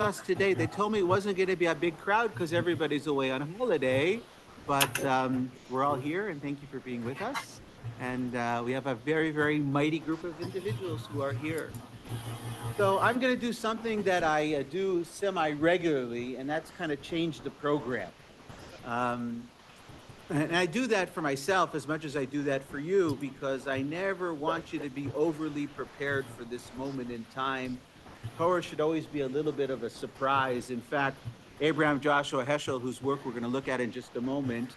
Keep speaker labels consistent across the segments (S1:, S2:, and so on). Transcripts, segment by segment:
S1: us today. They told me it wasn't going to be a big crowd because everybody's away on holiday, but we're all here, and thank you for being with us. And we have a very, very mighty group of individuals who are here. So I'm going to do something that I do semi-regularly, and that's kind of change the program. Um, and I do that for myself as much as I do that for you, because I never want you to be overly prepared for this moment in time. Torah should always be a little bit of a surprise. In fact, Abraham Joshua Heschel, whose work we're going to look at in just a moment,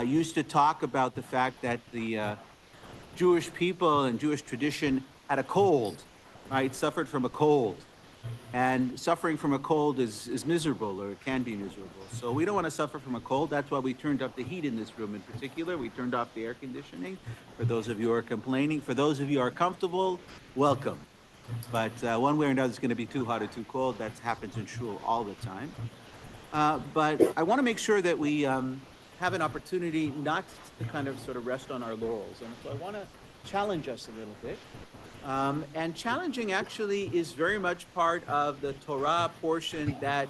S1: used to talk about the fact that the Jewish people and Jewish tradition had a cold, right? Suffered from a cold. And suffering from a cold is miserable, or it can be miserable. So we don't want to suffer from a cold. That's why we turned up the heat in this room in particular. We turned off the air conditioning. For those of you who are complaining, for those of you who are comfortable, welcome. But one way or another, it's going to be too hot or too cold. That happens in shul all the time. But I want to make sure that we have an opportunity not to kind of sort of rest on our laurels. And so I want to challenge us a little bit. And challenging actually is very much part of the Torah portion that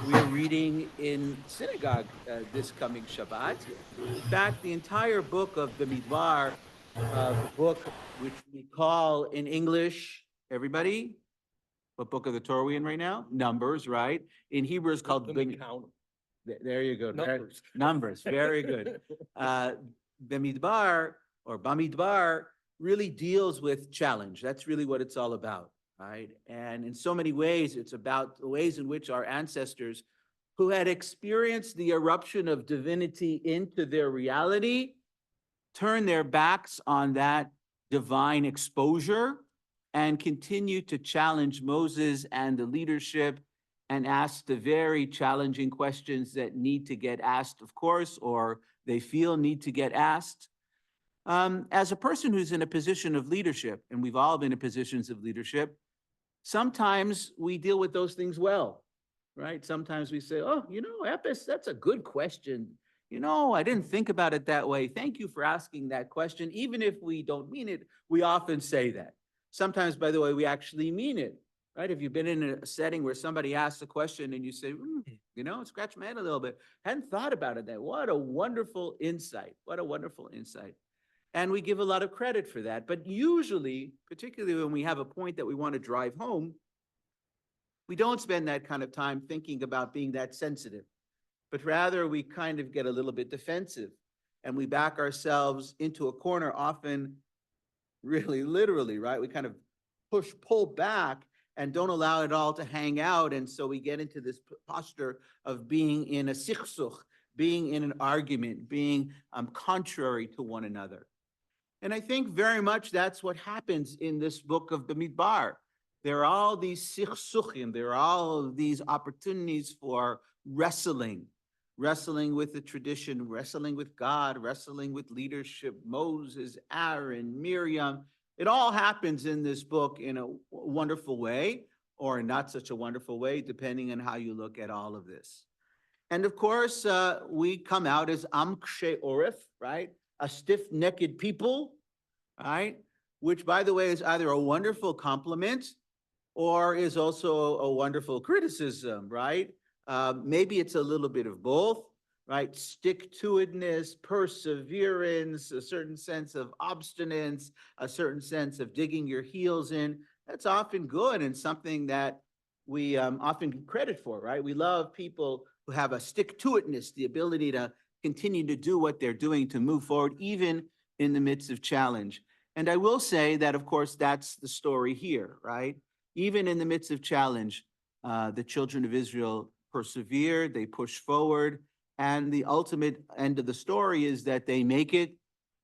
S1: we're reading in synagogue this coming Shabbat. In fact, the entire book of Bamidbar, the book which we call in English, everybody, what book of the Torah are we in right now? Numbers, right? In Hebrew, it's called There you go.
S2: Numbers.
S1: Numbers. Very good. Bamidbar or Bamidbar really deals with challenge. That's really what it's all about, right? And in so many ways, it's about the ways in which our ancestors, who had experienced the eruption of divinity into their reality, turned their backs on that divine exposure and continue to challenge Moses and the leadership and ask the very challenging questions that need to get asked, of course, or they feel need to get asked. As a person who's in a position of leadership, and we've all been in positions of leadership, sometimes we deal with those things well, right? Sometimes we say, oh, Epis, that's a good question. I didn't think about it that way. Thank you for asking that question. Even if we don't mean it, we often say that. Sometimes, by the way, we actually mean it, right? If you've been in a setting where somebody asks a question and you say, scratch my head a little bit, hadn't thought about it that. What a wonderful insight. What a wonderful insight. And we give a lot of credit for that. But usually, particularly when we have a point that we want to drive home, we don't spend that kind of time thinking about being that sensitive, but rather we kind of get a little bit defensive and we back ourselves into a corner, often really literally, right? We kind of pull back and don't allow it all to hang out. And so we get into this posture of being in a sichsuch, being in an argument, being contrary to one another. And I think very much that's what happens in this book of Bamidbar. There are all these sichsuchim, there are all these opportunities for wrestling with the tradition, wrestling with God, wrestling with leadership, Moses, Aaron, Miriam. It all happens in this book in a wonderful way, or not such a wonderful way, depending on how you look at all of this. And of course, we come out as Am Kshe Orif, right? A stiff-necked people, right? Which, by the way, is either a wonderful compliment or is also a wonderful criticism, right? Maybe it's a little bit of both, right? Stick-to-itness, perseverance, a certain sense of obstinance, a certain sense of digging your heels in. That's often good and something that we often get credit for, right? We love people who have a stick-to-itness, the ability to continue to do what they're doing to move forward, even in the midst of challenge. And I will say that, of course, that's the story here, right? Even in the midst of challenge, the children of Israel persevere, they push forward, and the ultimate end of the story is that they make it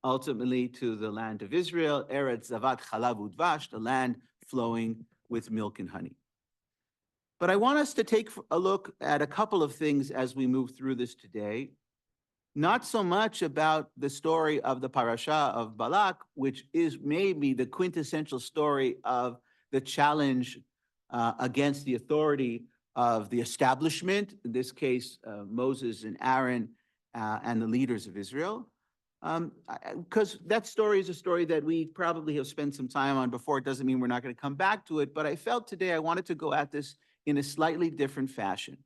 S1: ultimately to the land of Israel, Eretz Zavat Chalav Udvash, the land flowing with milk and honey. But I want us to take a look at a couple of things as we move through this today. Not so much about the story of the parasha of Balak, which is maybe the quintessential story of the challenge against the authority of the establishment, in this case, Moses and Aaron and the leaders of Israel. Because that story is a story that we probably have spent some time on before. It doesn't mean we're not going to come back to it, but I felt today I wanted to go at this in a slightly different fashion.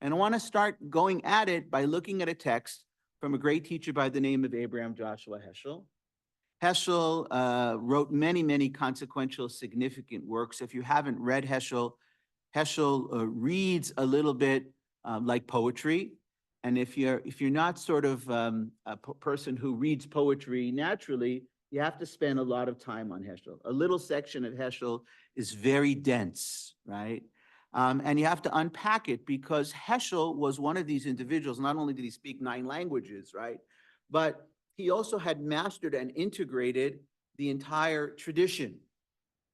S1: And I want to start going at it by looking at a text from a great teacher by the name of Abraham Joshua Heschel. Heschel wrote many, many consequential, significant works. If you haven't read Heschel, Heschel reads a little bit like poetry. And if you're not sort of a person who reads poetry naturally, you have to spend a lot of time on Heschel. A little section of Heschel is very dense, right? And you have to unpack it because Heschel was one of these individuals. Not only did he speak 9 languages, right? But he also had mastered and integrated the entire tradition,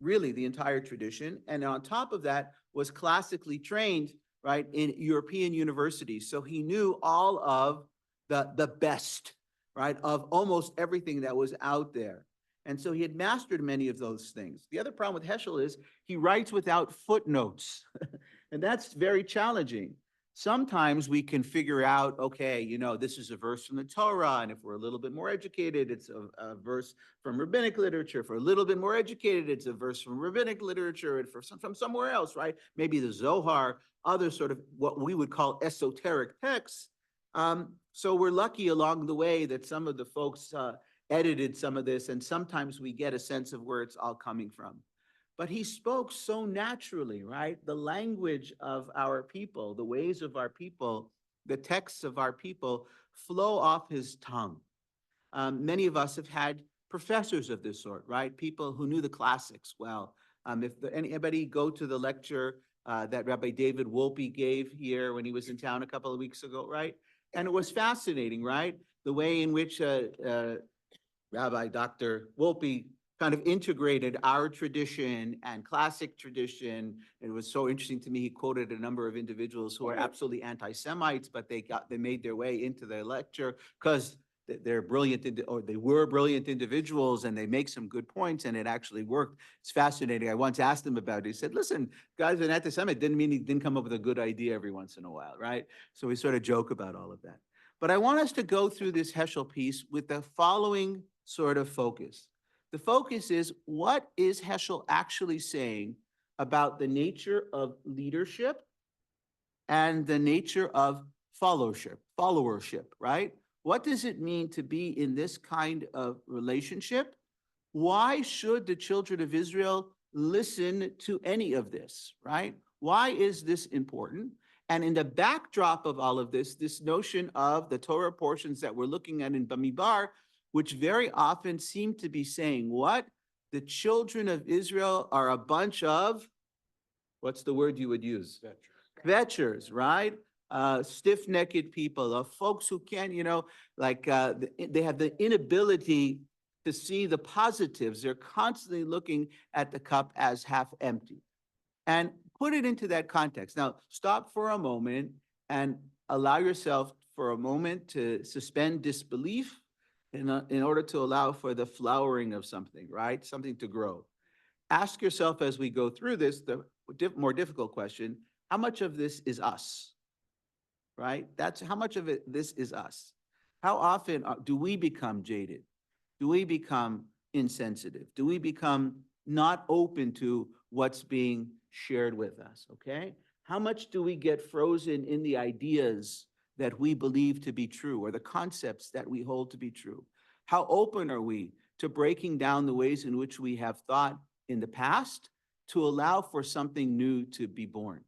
S1: really the entire tradition. And on top of that, was classically trained, right, in European universities. So he knew all of the best, right, of almost everything that was out there. And so he had mastered many of those things. The other problem with Heschel is he writes without footnotes, and that's very challenging. Sometimes we can figure out, okay, you know, this is a verse from the Torah, and if we're a little bit more educated, it's a verse from rabbinic literature. If we're a little bit more educated, it's a verse from rabbinic literature, and from somewhere else, right? Maybe the Zohar, other sort of what we would call esoteric texts. So we're lucky along the way that some of the folks edited some of this, and sometimes we get a sense of where it's all coming from. But he spoke so naturally, right? The language of our people, the ways of our people, the texts of our people flow off his tongue. Many of us have had professors of this sort, right? People who knew the classics well. Anybody go to the lecture that Rabbi David Wolpe gave here when he was in town a couple of weeks ago, right? And it was fascinating, right? The way in which Rabbi Dr. Wolpe kind of integrated our tradition and classic tradition. It was so interesting to me. He quoted a number of individuals who are absolutely anti-Semites, but they made their way into the lecture because they're brilliant, or they were brilliant individuals, and they make some good points, and it actually worked. It's fascinating. I once asked him about it. He said, listen, guys, an anti-Semite didn't mean he didn't come up with a good idea every once in a while, right? So we sort of joke about all of that. But I want us to go through this Heschel piece with the following sort of focus. The focus is, what is Heschel actually saying about the nature of leadership and the nature of followership, right? What does it mean to be in this kind of relationship? Why should the children of Israel listen to any of this, right? Why is this important? And in the backdrop of all of this, this notion of the Torah portions that we're looking at in Bamidbar, which very often seem to be saying what? The children of Israel are a bunch of, what's the word you would use? Kvetchers, right? Stiff-necked people, of folks who can't, you know, like they have the inability to see the positives. They're constantly looking at the cup as half empty. And put it into that context. Now, stop for a moment and allow yourself for a moment to suspend disbelief in order to allow for the flowering of something, right? Something to grow. Ask yourself as we go through this, the more difficult question, how much of this is us, right? That's how much of it, this is us. How often do we become jaded? Do we become insensitive? Do we become not open to what's being shared with us, okay? How much do we get frozen in the ideas that we believe to be true, or the concepts that we hold to be true? How open are we to breaking down the ways in which we have thought in the past to allow for something new to be born?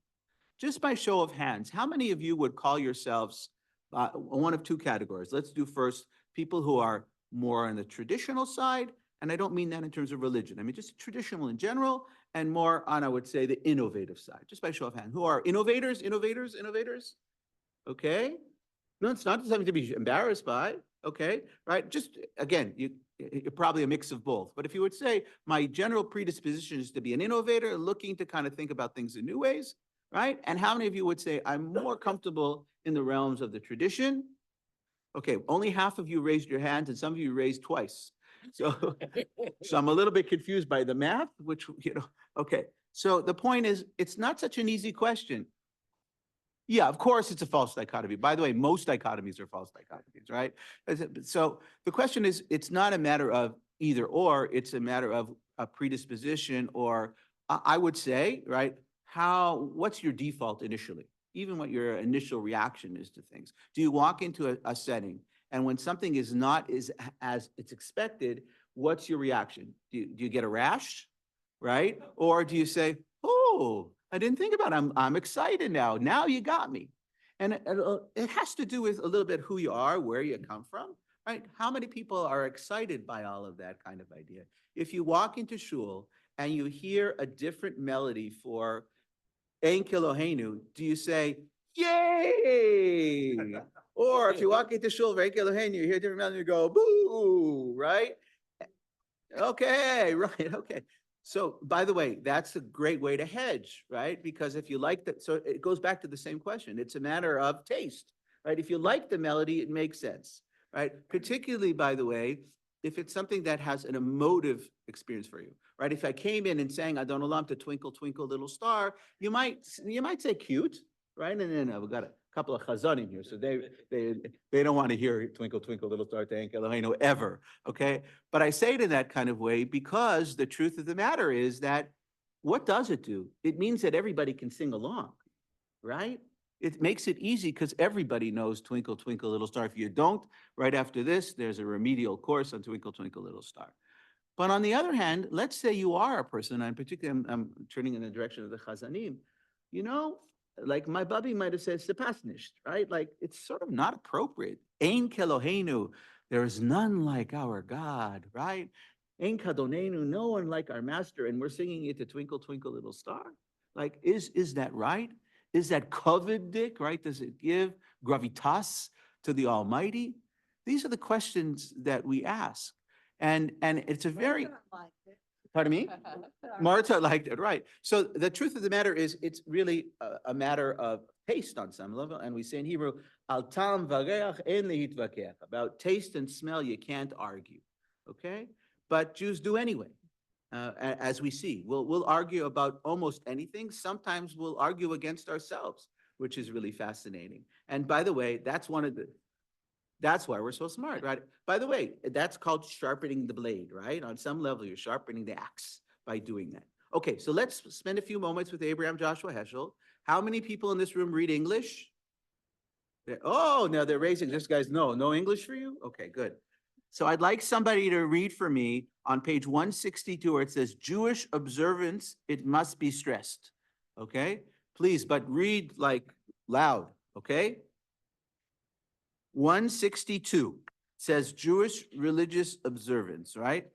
S1: Just by show of hands, how many of you would call yourselves one of 2 categories? Let's do first people who are more on the traditional side, and I don't mean that in terms of religion. I mean just traditional in general, and more on, I would say, the innovative side. Just by show of hands, who are innovators? Okay. No, it's not something to be embarrassed by. Okay, right? Just again, you're probably a mix of both. But if you would say my general predisposition is to be an innovator, looking to kind of think about things in new ways, right? And how many of you would say I'm more comfortable in the realms of the tradition? Okay, only half of you raised your hands, and some of you raised twice. So, so I'm a little bit confused by the math, which, you know, okay. So the point is, it's not such an easy question. Yeah, of course it's a false dichotomy. By the way, most dichotomies are false dichotomies, right? So the question is, it's not a matter of either or, it's a matter of a predisposition, or I would say, right, what's your default initially? Even what your initial reaction is to things. Do you walk into a setting and when something is not as it's expected, what's your reaction? Do you get a rash, right? Or do you say, oh, I didn't think about it. I'm excited now. Now you got me. And it has to do with a little bit who you are, where you come from, right? How many people are excited by all of that kind of idea? If you walk into shul and you hear a different melody for Ein Kelohenu, do you say, yay? Or if you walk into shul, Ein Kelohenu, you hear a different melody, you go, boo, right? Okay, right, okay. So by the way, that's a great way to hedge, right? Because if you like that, so it goes back to the same question. It's a matter of taste, right? If you like the melody, it makes sense, right? Particularly, by the way, if it's something that has an emotive experience for you, right? If I came in and sang Adon Olam to Twinkle, Twinkle, Little Star, you might say cute, right? And then we've got a couple of chazanim here, so they don't want to hear Twinkle, Twinkle, Little Star, Ein Kelohenu ever, okay? But I say it in that kind of way because the truth of the matter is that what does it do? It means that everybody can sing along, right? It makes it easy because everybody knows Twinkle, Twinkle, Little Star. If you don't, right after this, there's a remedial course on Twinkle, Twinkle, Little Star. But on the other hand, let's say you are a person, and particularly I'm turning in the direction of the Chazanim, you know, like my Bubby might have said, Sepasnisht, right? Like it's sort of not appropriate. Ein Kelohenu, there is none like our God, right? Ein Kadonenu, no one like our master, and we're singing it to Twinkle, Twinkle, Little Star. Like, is that right? Is that kovidik, right? Does it give gravitas to the Almighty? These are the questions that we ask. And it's a very, pardon me? Marta liked it, right. So the truth of the matter is it's really a matter of taste on some level. And we say in Hebrew, al tam vareach en lehitvakeach. About taste and smell, you can't argue, okay? But Jews do anyway. As we see, we'll argue about almost anything. Sometimes we'll argue against ourselves, which is really fascinating. And by the way, that's why we're so smart, right? By the way, that's called sharpening the blade, right? On some level, you're sharpening the axe by doing that. Okay, so let's spend a few moments with Abraham Joshua Heschel. How many people in this room read English? Oh, now they're raising, this guy's no English for you? Okay, good. So I'd like somebody to read for me on page 162 where it says Jewish observance, it must be stressed. Okay, please, but read like loud, okay? 162 says Jewish religious observance, right?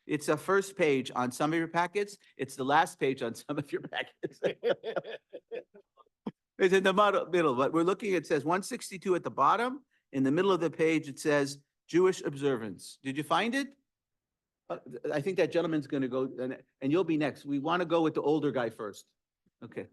S1: It's a first page on some of your packets. It's the last page on some of your packets. It's in the middle, but we're looking, it says 162 at the bottom. In the middle of the page, it says Jewish observance. Did you find it? I think that gentleman's going to go, and you'll be next. We want to go with the older guy first. Okay.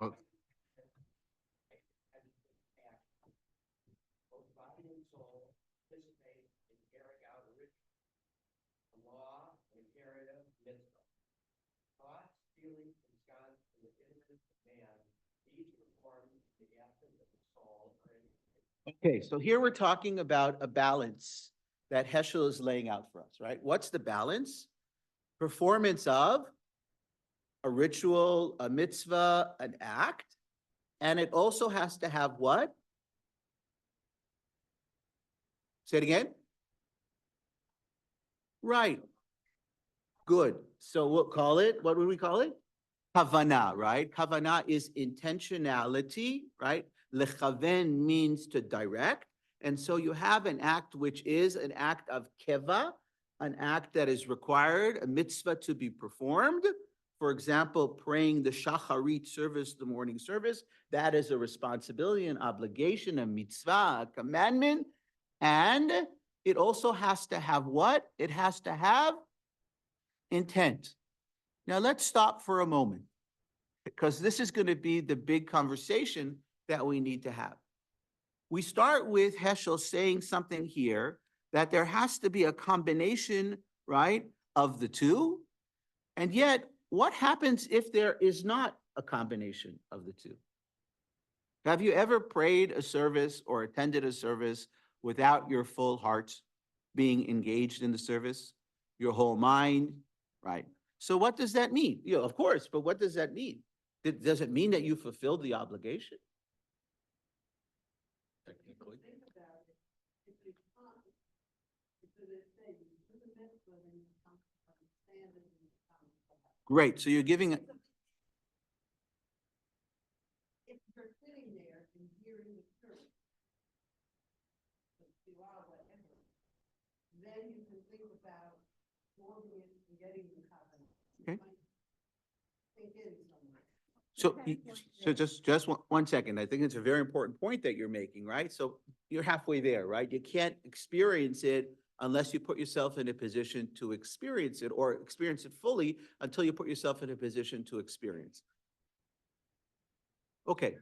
S1: Okay. Okay, so here we're talking about a balance that Heschel is laying out for us, right? What's the balance? Performance of a ritual, a mitzvah, an act, and it also has to have what? Say it again. Right. Good. So we'll call it, what would we call it? Kavanah, right? Kavanah is intentionality, right? Lechaven means to direct. And so you have an act which is an act of keva, an act that is required, a mitzvah to be performed. For example, praying the shacharit service, the morning service, that is a responsibility, an obligation, a mitzvah, a commandment. And it also has to have what? It has to have intent. Now let's stop for a moment because this is going to be the big conversation that we need to have. We start with Heschel saying something here that there has to be a combination, right, of the two. And yet, what happens if there is not a combination of the two? Have you ever prayed a service or attended a service without your full heart being engaged in the service, your whole mind, right? So what does that mean? Of course, but what does that mean? Does it mean that you fulfilled the obligation? Technically. Great, so you're giving it. If you're sitting there and hearing the church, then you can think about forming it and getting the covenant. Okay. So just one second. I think it's a very important point that you're making, right? So you're halfway there, right? You can't experience it unless you put yourself in a position to experience it, or experience it fully until you put yourself in a position to experience it. Okay.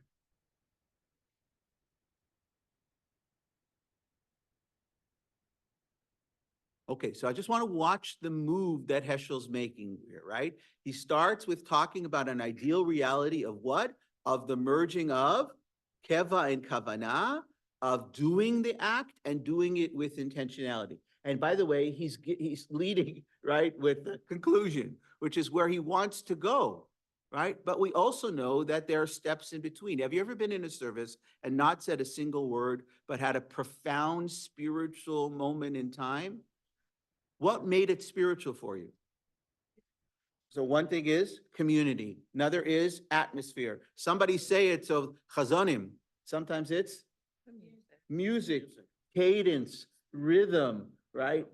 S1: Okay, so I just want to watch the move that Heschel's making here, right? He starts with talking about an ideal reality of what? Of the merging of keva and kavanah, of doing the act and doing it with intentionality. And by the way, he's leading, right, with the conclusion, which is where he wants to go, right? But we also know that there are steps in between. Have you ever been in a service and not said a single word, but had a profound spiritual moment in time? What made it spiritual for you? So one thing is community. Another is atmosphere. Somebody say it's of chazonim. Sometimes it's music, cadence, rhythm, right?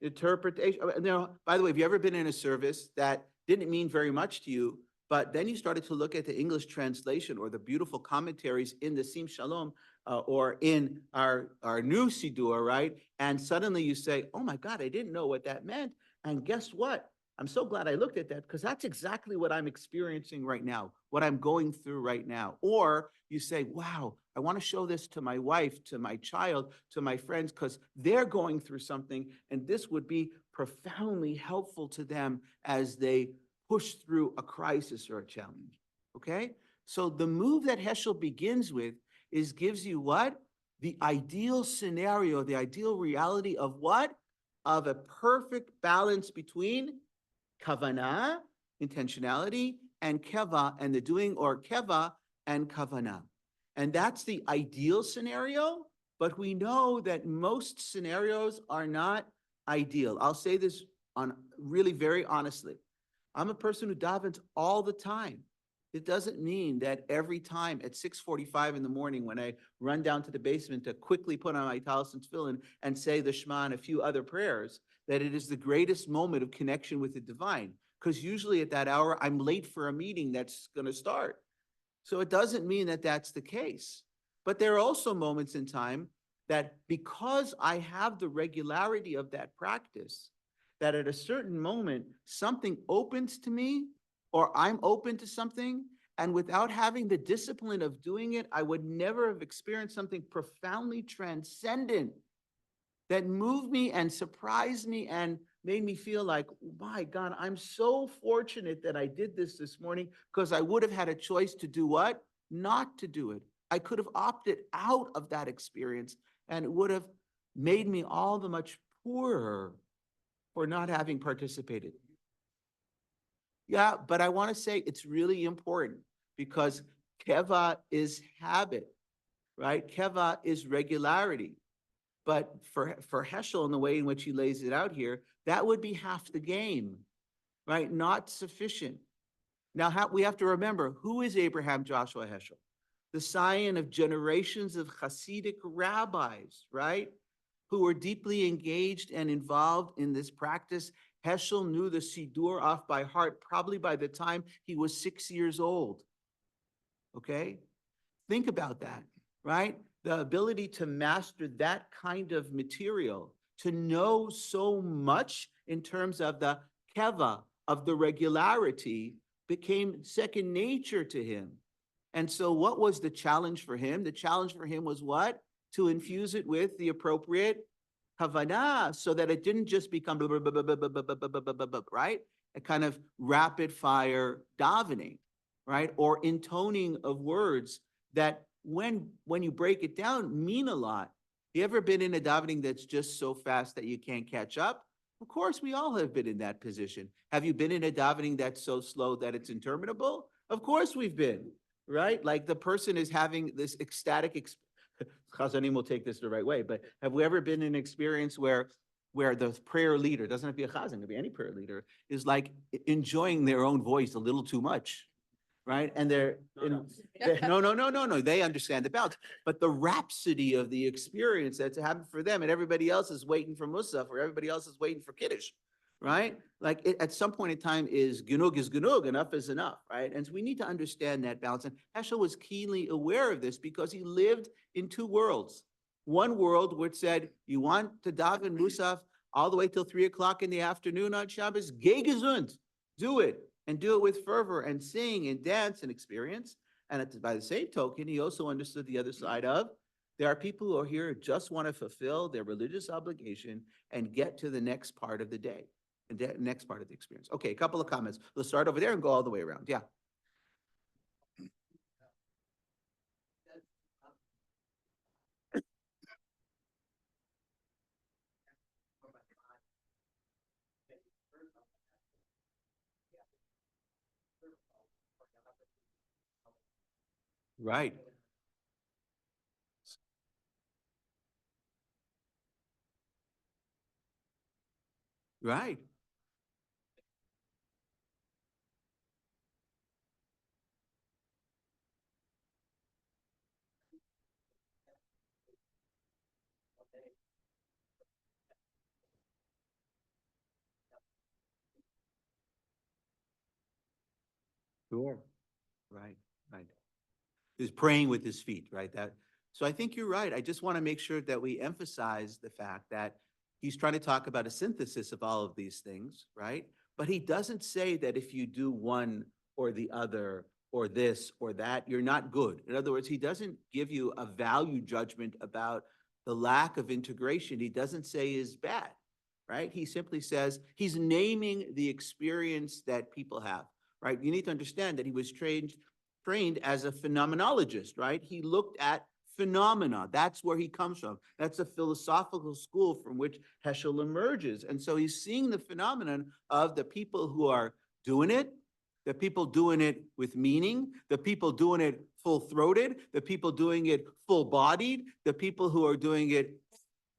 S1: Interpretation. Now, by the way, have you ever been in a service that didn't mean very much to you, but then you started to look at the English translation or the beautiful commentaries in the Sim Shalom or in our new Siddur, right? And suddenly you say, oh my God, I didn't know what that meant. And guess what? I'm so glad I looked at that, because that's exactly what I'm experiencing right now, what I'm going through right now. Or you say, wow, I want to show this to my wife, to my child, to my friends, because they're going through something, and this would be profoundly helpful to them as they push through a crisis or a challenge, okay? So the move that Heschel begins with gives you what? The ideal scenario, the ideal reality of what? Of a perfect balance between kavanah, intentionality, and keva, and the doing, or keva and kavanah. And that's the ideal scenario, but we know that most scenarios are not ideal. I'll say this really very honestly. I'm a person who davens all the time. It doesn't mean that every time at 6:45 in the morning when I run down to the basement to quickly put on my talis and tefillin and say the Shema and a few other prayers, that it is the greatest moment of connection with the divine. Because usually at that hour, I'm late for a meeting that's going to start. So it doesn't mean that that's the case. But there are also moments in time that because I have the regularity of that practice, that at a certain moment, something opens to me, or I'm open to something, and without having the discipline of doing it, I would never have experienced something profoundly transcendent that moved me and surprised me and made me feel like, my God, I'm so fortunate that I did this morning, because I would have had a choice to do what? Not to do it. I could have opted out of that experience, and it would have made me all the much poorer for not having participated. Yeah, but I want to say it's really important, because keva is habit, right? Keva is regularity. But for Heschel, in the way in which he lays it out here, that would be half the game, right? Not sufficient. Now, we have to remember, who is Abraham Joshua Heschel? The scion of generations of Hasidic rabbis, right? Who were deeply engaged and involved in this practice. Heschel knew the Siddur off by heart, probably by the time he was 6 years old. Okay? Think about that, right? The ability to master that kind of material, to know so much in terms of the keva, of the regularity, became second nature to him. And so what was the challenge for him? The challenge for him was what? To infuse it with the appropriate kavanah so that it didn't just become blah, blah, blah, blah, blah, blah, blah, blah, blah, blah, blah, blah, right? A kind of rapid fire davening, right? Or intoning of words that when you break it down mean a lot. You ever been in a davening that's just so fast that you can't catch up? Of course, we all have been in that position. Have you been in a davening that's so slow that it's interminable? Of course we've been, right? Like the person is having this ecstatic, Chazanim will take this the right way, but have we ever been in an experience where the prayer leader, doesn't have to be a chazan, it could be any prayer leader, is like enjoying their own voice a little too much? Right? And no, they understand the balance, but the rhapsody of the experience that's happened for them and everybody else is waiting for Musaf or everybody else is waiting for Kiddush, right? Like at some point in time is gunug, enough is enough, right? And so we need to understand that balance. And Heschel was keenly aware of this because he lived in two worlds. One world which said, you want to daven Musaf all the way till 3 o'clock in the afternoon on Shabbos, geh gesund, do it. And do it with fervor and sing and dance and experience. And by the same token, he also understood the other side of, there are people who are here who just want to fulfill their religious obligation and get to the next part of the day, the next part of the experience. Okay, a couple of comments. Let's start over there and go all the way around. Yeah. Right. Right. Sure. Right. Right. Is praying with his feet, right? That, so I think you're right. I just want to make sure that we emphasize the fact that he's trying to talk about a synthesis of all of these things, right? But he doesn't say that if you do one or the other or this or that, you're not good. In other words, he doesn't give you a value judgment about the lack of integration. He doesn't say is bad, right? He simply says he's naming the experience that people have, right? You need to understand that he was trained as a phenomenologist, right? He looked at phenomena. That's where he comes from. That's a philosophical school from which Heschel emerges. And so he's seeing the phenomenon of the people who are doing it, the people doing it with meaning, the people doing it full-throated, the people doing it full-bodied, the people who are doing it,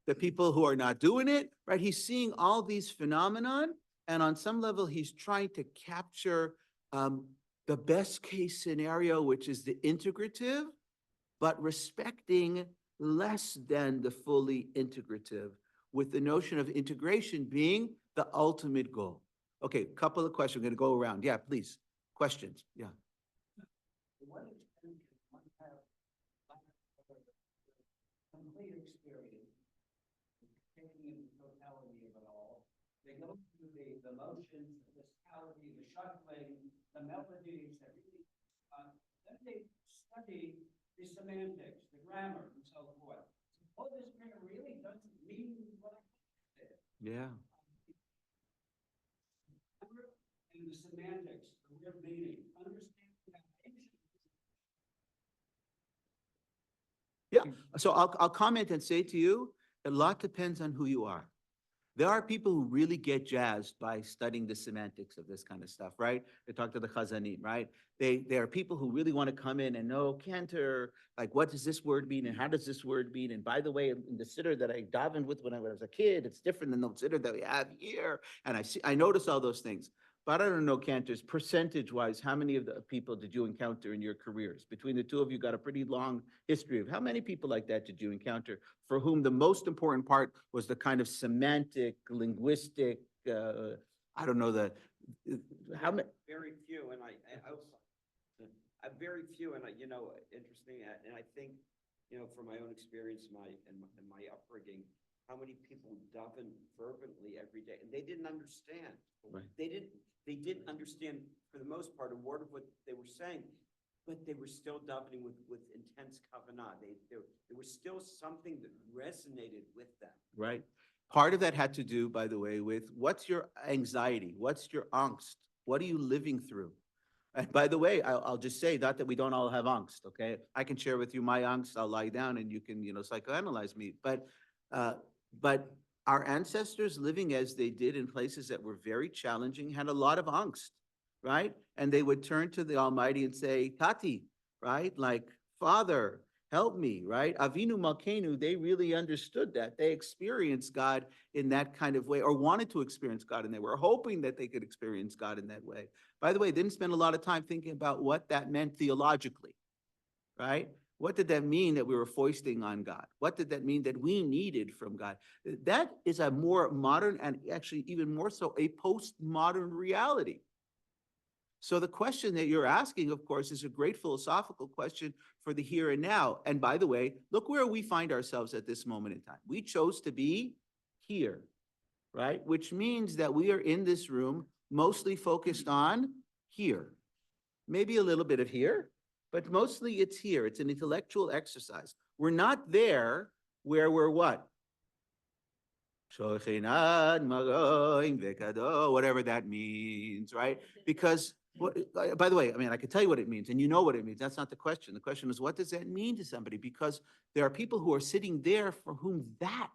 S1: the people who are not doing it, right? He's seeing all these phenomenon, and on some level, he's trying to capture the best case scenario, which is the integrative, but respecting less than the fully integrative, with the notion of integration being the ultimate goal. Okay, couple of questions. We're going to go around. Yeah, please. Questions. Yeah.
S2: What extent can one have complete experience, taking in the totality of it all? They go through the motions, the physicality, the shuffling, the melodies, everything. Then they study the semantics, the grammar, and so forth. Oh, this prayer really doesn't mean what I said.
S1: Yeah.
S2: And the semantics, the real meaning, understand the foundation.
S1: Yeah. So I'll comment and say to you, a lot depends on who you are. There are people who really get jazzed by studying the semantics of this kind of stuff, right? They talk to the Chazanim, right? There are people who really want to come in and know cantor, like what does this word mean and how does this word mean? And by the way, in the siddur that I davened with when I was a kid, it's different than the siddur that we have here. And I notice all those things. But I don't know, cantors, percentage-wise, how many of the people did you encounter in your careers? Between the two of you, got a pretty long history of how many people like that did you encounter for whom the most important part was the kind of semantic, linguistic, I don't know, how many?
S3: Very few, and I very few, and interesting, and I think, from my own experience, my upbringing, how many people daven fervently every day, and they didn't understand.
S1: Right.
S3: They didn't understand for the most part a word of what they were saying, but they were still davening with intense kavanah. There was still something that resonated with them.
S1: Right. Part of that had to do, by the way, with what's your anxiety? What's your angst? What are you living through? And by the way, I'll just say, not that we don't all have angst, okay? I can share with you my angst. I'll lie down and you can, psychoanalyze me. Uh, but our ancestors living as they did in places that were very challenging had a lot of angst, right? And they would turn to the Almighty and say, Tati, right? Like, Father, help me, right? Avinu Malkeinu, they really understood that. They experienced God in that kind of way, or wanted to experience God in that way, or hoping that they could experience God in that way. By the way, didn't spend a lot of time thinking about what that meant theologically, right? What did that mean that we were foisting on God? What did that mean that we needed from God? That is a more modern, and actually even more so, a postmodern reality. So the question that you're asking, of course, is a great philosophical question for the here and now. And by the way, look where we find ourselves at this moment in time. We chose to be here, right? Which means that we are in this room mostly focused on here. Maybe a little bit of here, but mostly it's here. It's an intellectual exercise. We're not there where we're what? Whatever that means, right? Because, by the way, I mean, I can tell you what it means, and you know what it means. That's not the question. The question is, what does that mean to somebody? Because there are people who are sitting there for whom that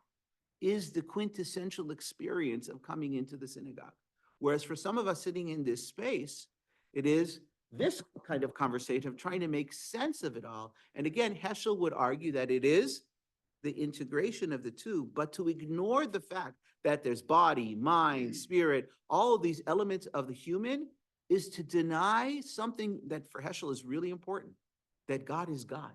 S1: is the quintessential experience of coming into the synagogue. Whereas for some of us sitting in this space, it is this kind of conversation of trying to make sense of it all. And again, Heschel would argue that it is the integration of the two, but to ignore the fact that there's body, mind, spirit, all of these elements of the human is to deny something that for Heschel is really important, that God is God,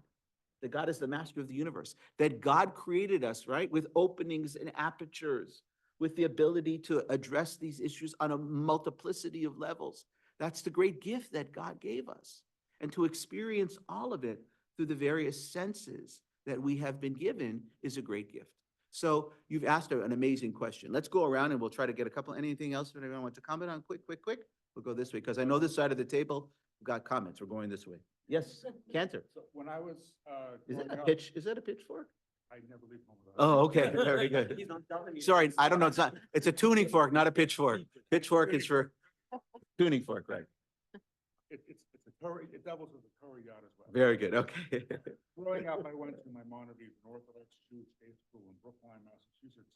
S1: that God is the master of the universe, that God created us, right, with openings and apertures, with the ability to address these issues on a multiplicity of levels. That's the great gift that God gave us. And to experience all of it through the various senses that we have been given is a great gift. So you've asked an amazing question. Let's go around and we'll try to get a couple, anything else that anyone wants to comment on? Quick. We'll go this way, because I know this side of the table, we've got comments. We're going this way. Yes, Cantor.
S4: So when I was,
S1: Is that
S4: growing
S1: a
S4: up,
S1: pitch? Is that a pitchfork?
S4: I never leave home without.
S1: Oh, okay, very good. Sorry, I don't know. It's a tuning fork, not a pitchfork. Pitchfork is for tuning fork, right?
S4: It's a Torah, it doubles as a Torah yacht as well.
S1: Very good, okay.
S4: Growing up, I went to Maimonides, an Orthodox Jewish day school in Brookline, Massachusetts.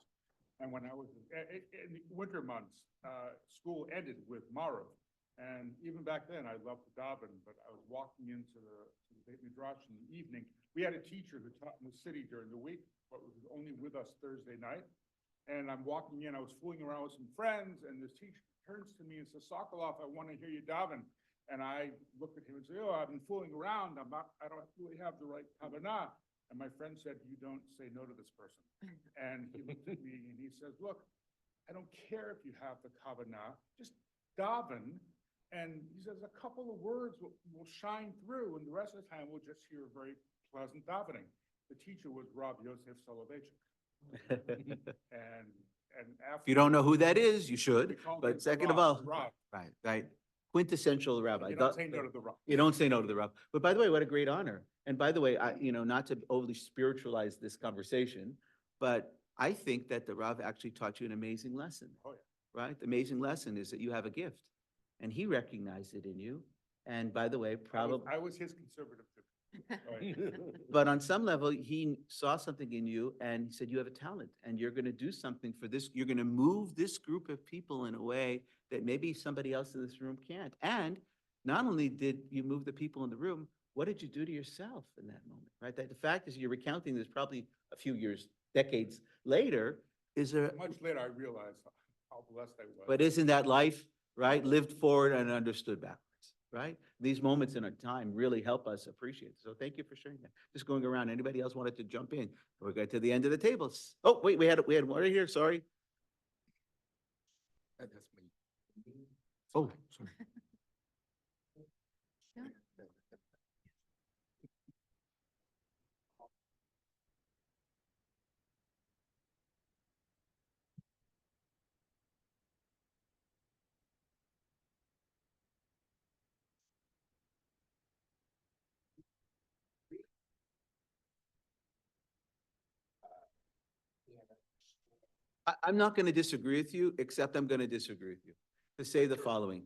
S4: And when I was in the winter months, school ended with Maariv. And even back then, I loved to daven, but I was walking into the Beit Midrash in the evening. We had a teacher who taught in the city during the week, but was only with us Thursday night. And I'm walking in, I was fooling around with some friends, and this teacher turns to me and says, Sokolov, I want to hear you daven. And I looked at him and said, oh, I've been fooling around. I don't really have the right kavanah. And my friend said, you don't say no to this person. And he looked at me and he says, look, I don't care if you have the kavanah, just daven. And he says, a couple of words will shine through, and the rest of the time we'll just hear very pleasant davening. The teacher was Rav Yosef Soloveitchik. And after,
S1: If you don't know who that is, you should,
S4: we called him
S1: but
S4: the
S1: second of
S4: Rav,
S1: all,
S4: the Rav.
S1: right. Quintessential rabbi.
S4: You don't say no to the Rav.
S1: You don't say no to the Rav. But by the way, what a great honor. And by the way, not to overly spiritualize this conversation, but I think that the Rav actually taught you an amazing lesson.
S4: Oh, yeah.
S1: Right? The amazing lesson is that you have a gift, and he recognized it in you. And by the way, probably,
S4: I was his conservative too. Right.
S1: but on some level, he saw something in you and he said, you have a talent and you're going to do something for this. You're going to move this group of people in a way that maybe somebody else in this room can't. And not only did you move the people in the room, what did you do to yourself in that moment, right? That the fact is you're recounting this probably a few years, decades later, is a,
S4: Much later, I realized how blessed I was.
S1: but isn't that life, right? Lived forward and understood backwards, right? These moments in our time really help us appreciate it. So thank you for sharing that. Just going around, anybody else wanted to jump in? We got to the end of the tables. Oh, wait, we had one right here, sorry.
S4: That's me.
S1: Oh, sorry. I'm not going to disagree with you, except I'm going to disagree with you. To say the following,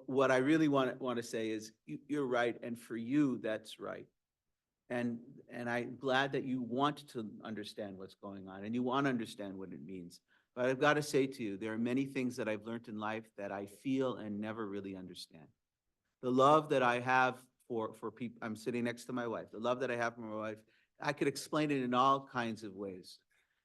S1: what I really want to say is, you're right, and for you, that's right. And I'm glad that you want to understand what's going on, and you want to understand what it means. But I've got to say to you, there are many things that I've learned in life that I feel and never really understand. The love that I have for people, I'm sitting next to my wife, the love that I have for my wife, I could explain it in all kinds of ways.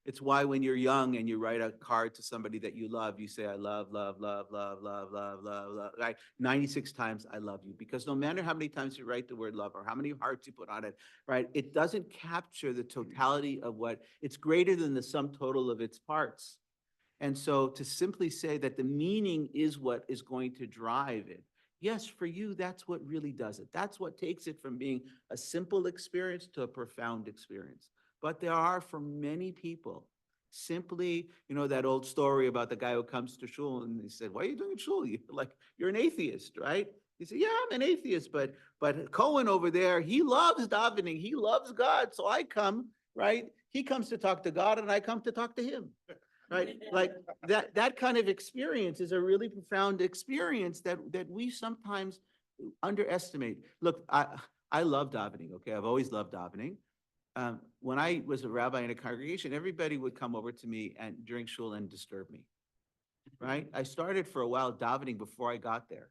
S1: It's why when you're young and you write a card to somebody that you love, you say, I love, love, love, love, love, love, love, love, right? 96 times, I love you. Because no matter how many times you write the word love or how many hearts you put on it, right? It doesn't capture the totality of what, it's greater than the sum total of its parts. And so to simply say that the meaning is what is going to drive it. Yes, for you, that's what really does it. That's what takes it from being a simple experience to a profound experience. But there are, for many people, simply, that old story about the guy who comes to shul and he said, why are you doing shul? You're an atheist, right? He said, yeah, I'm an atheist, but Cohen over there, he loves davening. He loves God. So I come, right? He comes to talk to God and I come to talk to him. Right? Like that kind of experience is a really profound experience that we sometimes underestimate. Look, I love davening, okay? I've always loved davening. When I was a rabbi in a congregation, everybody would come over to me and during shul and disturb me, right? I started for a while davening before I got there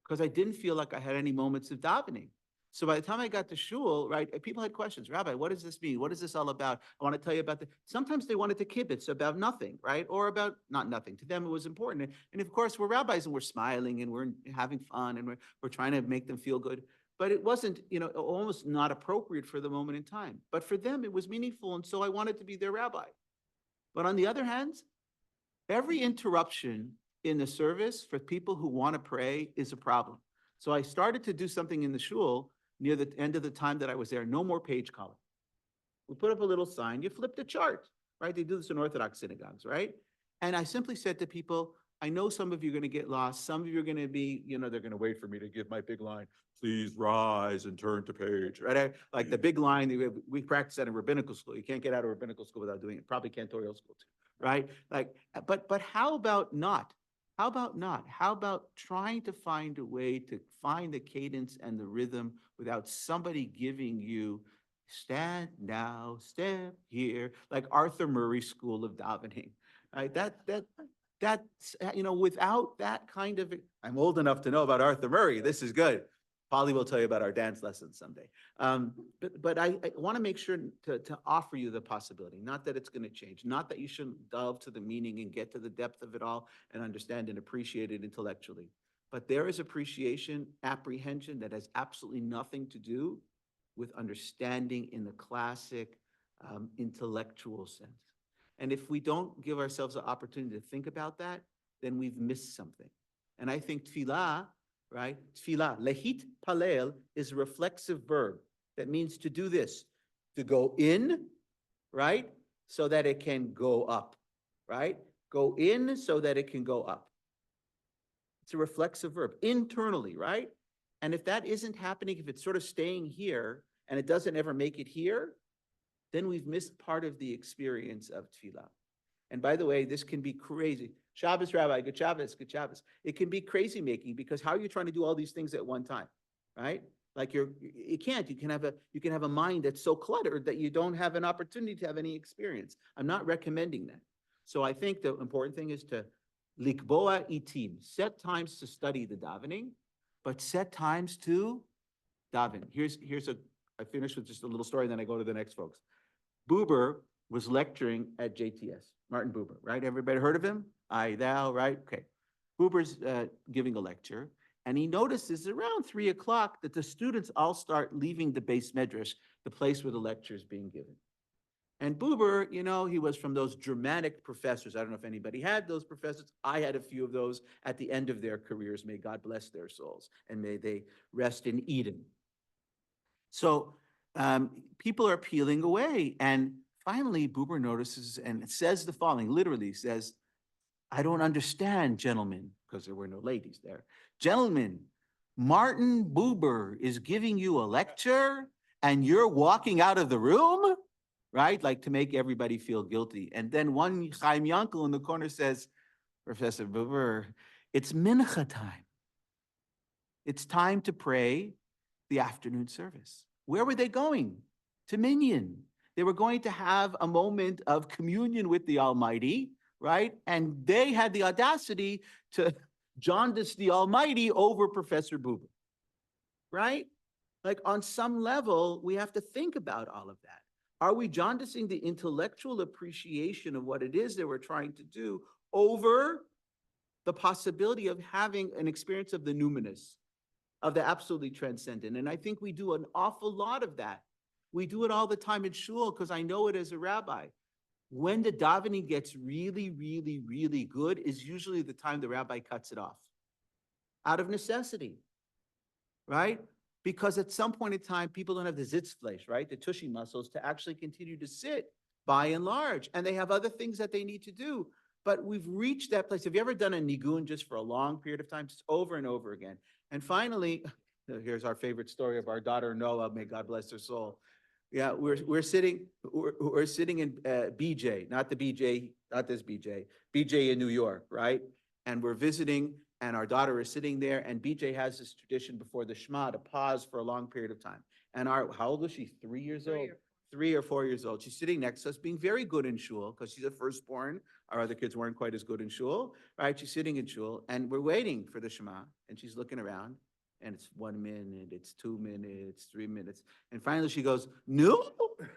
S1: because I didn't feel like I had any moments of davening. So by the time I got to shul, right, people had questions. Rabbi, what does this mean? What is this all about? I want to tell you about sometimes they wanted to kibitz about nothing, right? Or about not nothing. To them, it was important. And of course, we're rabbis and we're smiling and we're having fun and we're trying to make them feel good. But it wasn't, almost not appropriate for the moment in time. But for them, it was meaningful. And so I wanted to be their rabbi. But on the other hand, every interruption in the service for people who want to pray is a problem. So I started to do something in the shul near the end of the time that I was there, no more page calling. We put up a little sign, you flip the chart, right? They do this in Orthodox synagogues, right? And I simply said to people, I know some of you are going to get lost. Some of you are going to be, they're going to wait for me to give my big line. Please rise and turn to page, right? Like the big line, we practice that in rabbinical school. You can't get out of rabbinical school without doing it. Probably cantorial school too, right? Like, but how about not? How about not? How about trying to find a way to find the cadence and the rhythm without somebody giving you stand now, step here, like Arthur Murray School of Davening, right? That's, without that kind of, I'm old enough to know about Arthur Murray. This is good. Polly will tell you about our dance lessons someday. But I want to make sure to offer you the possibility, not that it's going to change, not that you shouldn't delve to the meaning and get to the depth of it all and understand and appreciate it intellectually. But there is appreciation, apprehension that has absolutely nothing to do with understanding in the classic intellectual sense. And if we don't give ourselves the opportunity to think about that, then we've missed something. And I think tefillah, right? Tefillah, lehit palel, is a reflexive verb that means to do this, to go in, right? So that it can go up, right? Go in so that it can go up. It's a reflexive verb internally, right? And if that isn't happening, if it's sort of staying here and it doesn't ever make it here, then we've missed part of the experience of tefillah. And by the way, this can be crazy. Shabbos, Rabbi, good Shabbos, good Shabbos. It can be crazy making because how are you trying to do all these things at one time, right? Like you can't. You can have a mind that's so cluttered that you don't have an opportunity to have any experience. I'm not recommending that. So I think the important thing is to likboa itim, set times to study the davening, but set times to daven. I finish with just a little story, then I go to the next folks. Buber was lecturing at JTS, Martin Buber, right? Everybody heard of him? I, thou, right? Okay. Buber's giving a lecture, and he notices around 3 o'clock that the students all start leaving the base medrash, the place where the lecture is being given. And Buber, he was from those dramatic professors. I don't know if anybody had those professors. I had a few of those at the end of their careers. May God bless their souls, and may they rest in Eden. So people are peeling away, and finally Buber notices and says the following, literally says, I don't understand, gentlemen, because there were no ladies there. Gentlemen, Martin Buber is giving you a lecture and you're walking out of the room? right? Like to make everybody feel guilty. And then one Chaim Yankel in the corner says, Professor Buber, it's mincha time. It's time to pray the afternoon service. Where were they going? To Minyan. They were going to have a moment of communion with the Almighty, right? And they had the audacity to jaundice the Almighty over Professor Buber, right? Like on some level, we have to think about all of that. Are we jaundicing the intellectual appreciation of what it is that we're trying to do over the possibility of having an experience of the numinous, of the absolutely transcendent? And I think we do an awful lot of that. We do it all the time in shul, because I know it as a rabbi. When the davening gets really, really, really good is usually the time the rabbi cuts it off, out of necessity, right? Because at some point in time, people don't have the sitzfleisch, right? The tushy muscles to actually continue to sit by and large. And they have other things that they need to do. But we've reached that place. Have you ever done a nigun just for a long period of time, just over and over again? And finally, here's our favorite story of our daughter Noah. May God bless her soul. Yeah, we're sitting in BJ, not the BJ, not this BJ, BJ in New York, right? And we're visiting, and our daughter is sitting there, and BJ has this tradition before the Shema to pause for a long period of time. And how old was she? 3 years old? 3 or 4 years old. She's sitting next to us, being very good in shul, because she's a firstborn. Our other kids weren't quite as good in shul, right? She's sitting in shul, and we're waiting for the Shema, and she's looking around, and it's 1 minute, it's 2 minutes, 3 minutes. And finally she goes, no,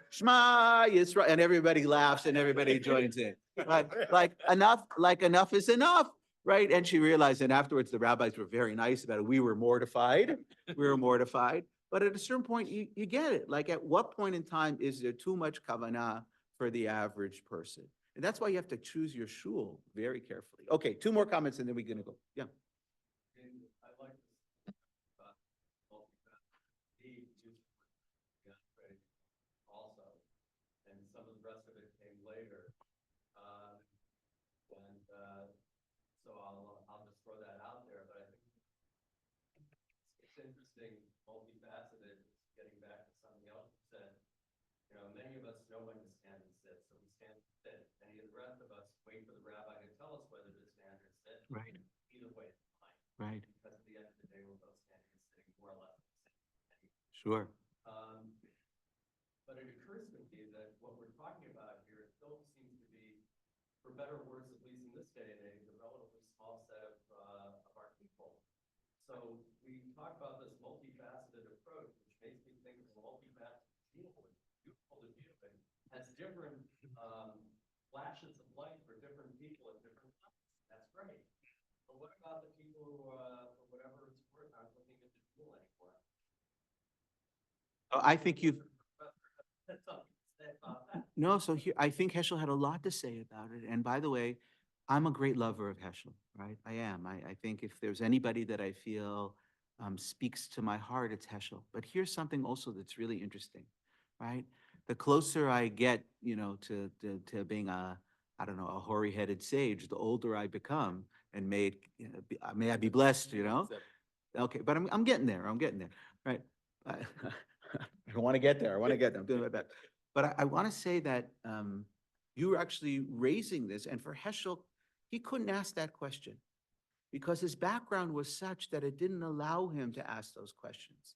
S1: Shema Yisrael, and everybody laughs and everybody joins in. Like enough is enough, right? And she realized, and afterwards the rabbis were very nice about it. We were mortified. But at a certain point, you get it. Like at what point in time is there too much kavanah for the average person? And that's why you have to choose your shul very carefully. Okay, 2 more comments and then we're gonna go. Yeah.
S2: I like this also, and some of the rest of it came later. So I'll just throw that out there, but I think it's interesting, multifaceted, getting back to something else you said. You know, many of us know when to stand and sit, so we stand and sit. Many of the rest of us wait for the rabbi to tell us whether to stand or sit.
S1: Right.
S2: Either way, it's fine.
S1: Right.
S2: Because at the end of the day, we're both standing and sitting more or less.
S1: Sure.
S2: But it occurs to me that what we're talking about here still seems to be, for better or worse, at least in this day and age, a relatively small set of our people. So we talk about this multifaceted approach, which makes me think of a multifaceted deal, which is beautiful to deal with, has different flashes of light for different people at different times. That's great. But what about the people who, for whatever it's worth, aren't looking at the deal anymore?
S1: I think you've,
S2: That's all you can say about that.
S1: no, so here, I think Heschel had a lot to say about it. And by the way, I'm a great lover of Heschel, right? I am. I think if there's anybody that I feel speaks to my heart, it's Heschel. But here's something also that's really interesting, right? The closer I get, to being I don't know, a hoary-headed sage, the older I become, and may I be blessed, Okay, but I'm getting there. Right? I want to get there. I'm doing my best. But I want to say that you were actually raising this, and for Heschel, he couldn't ask that question because his background was such that it didn't allow him to ask those questions.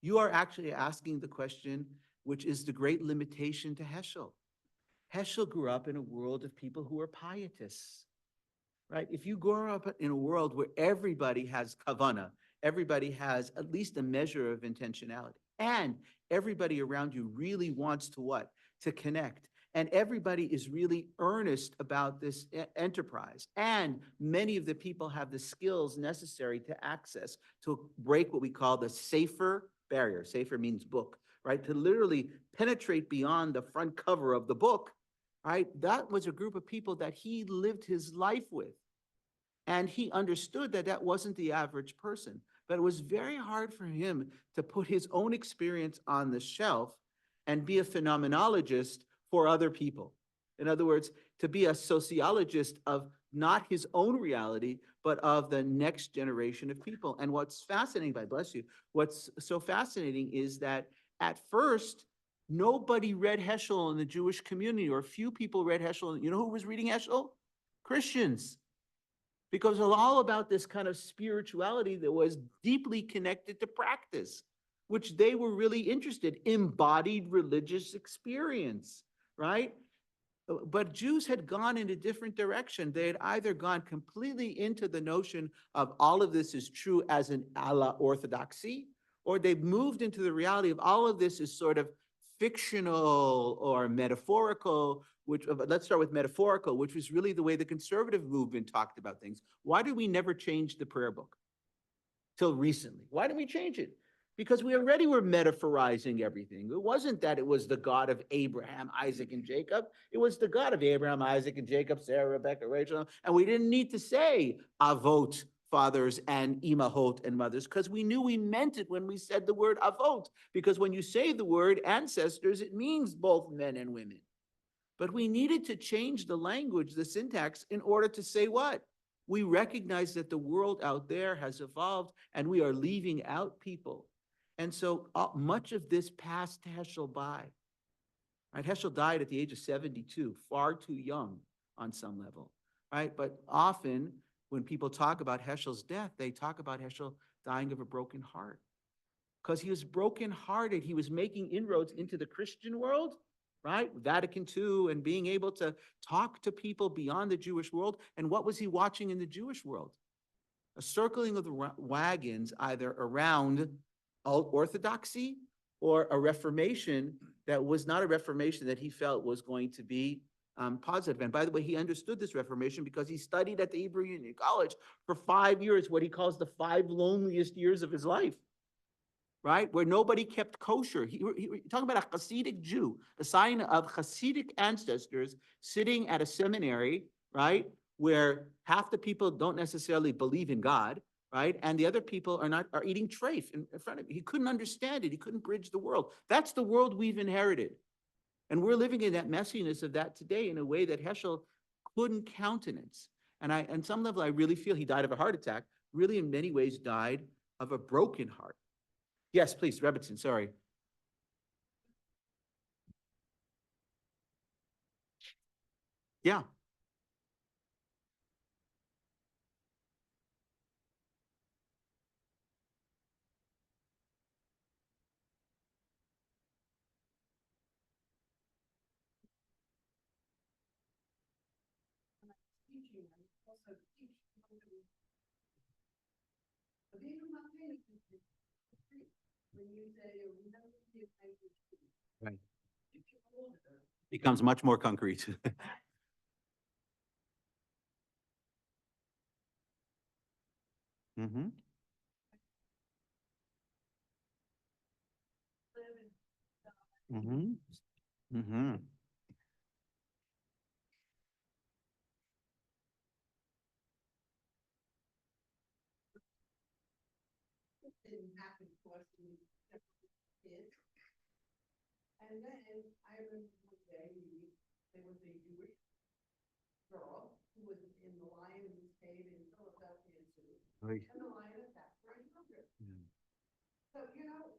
S1: You are actually asking the question, which is the great limitation to Heschel. Heschel grew up in a world of people who were pietists, right? If you grow up in a world where everybody has kavanah, everybody has at least a measure of intentionality, and everybody around you really wants to what? To connect. And everybody is really earnest about this enterprise. And many of the people have the skills necessary to access, to break what we call the safer barrier. Safer means book, right? To literally penetrate beyond the front cover of the book, right? That was a group of people that he lived his life with. And he understood that that wasn't the average person. But it was very hard for him to put his own experience on the shelf and be a phenomenologist for other people. In other words, to be a sociologist of not his own reality, but of the next generation of people. And what's fascinating, God bless you, what's so fascinating is that at first, Nobody read Heschel in the Jewish community, or few people read Heschel. You know who was reading Heschel? Christians. Because it was all about this kind of spirituality that was deeply connected to practice, which they were really interested, embodied religious experience, right? But Jews had gone in a different direction. They had either gone completely into the notion of all of this is true as an a la orthodoxy, or they've moved into the reality of all of this is sort of fictional or metaphorical, which let's start with metaphorical, which was really the way the conservative movement talked about things. Why did we never change the prayer book till recently? Why did we change it? Because we already were metaphorizing everything. It wasn't that it was the God of Abraham, Isaac, and Jacob. It was the God of Abraham, Isaac, and Jacob, Sarah, Rebecca, Rachel. And we didn't need to say avot, fathers, and imahot, and mothers, because we knew we meant it when we said the word avot. Because when you say the word ancestors, it means both men and women. But we needed to change the language, the syntax, in order to say what? We recognize that the world out there has evolved and we are leaving out people. And so much of this passed Heschel by. Right? Heschel died at the age of 72, far too young on some level. Right? But often when people talk about Heschel's death, they talk about Heschel dying of a broken heart. Because he was brokenhearted. He was making inroads into the Christian world, right? Vatican II, and being able to talk to people beyond the Jewish world. And what was he watching in the Jewish world? A circling of the wagons, either around orthodoxy or a reformation that was not a reformation that he felt was going to be positive. And by the way, he understood this reformation because he studied at the Hebrew Union College for 5 years, what he calls the 5 loneliest years of his life. Right? Where nobody kept kosher. Talking about a Hasidic Jew, a sign of Hasidic ancestors sitting at a seminary, right? Where half the people don't necessarily believe in God, right? And the other people are eating treif in front of him. He couldn't understand it. He couldn't bridge the world. That's the world we've inherited. And we're living in that messiness of that today in a way that Heschel couldn't countenance. And on some level, I really feel he died of a heart attack, really in many ways died of a broken heart. Yes, please, Rebbitzin, sorry. Yeah.
S2: Teaching, I also teach children. But these are not things when you say, we don't need to language.
S1: Right.
S2: If you're older,
S1: Becomes much more concrete. Mm-hmm.
S2: live in
S1: Mm-hmm. Mm-hmm.
S2: didn't happen to us when we were kids. And then I remember one day, there was a Jewish girl who was in the lion's cave in Philadelphia Zoo.
S1: Right.
S2: And the lion attacked her and killed her.
S1: Yeah.
S2: So, you know,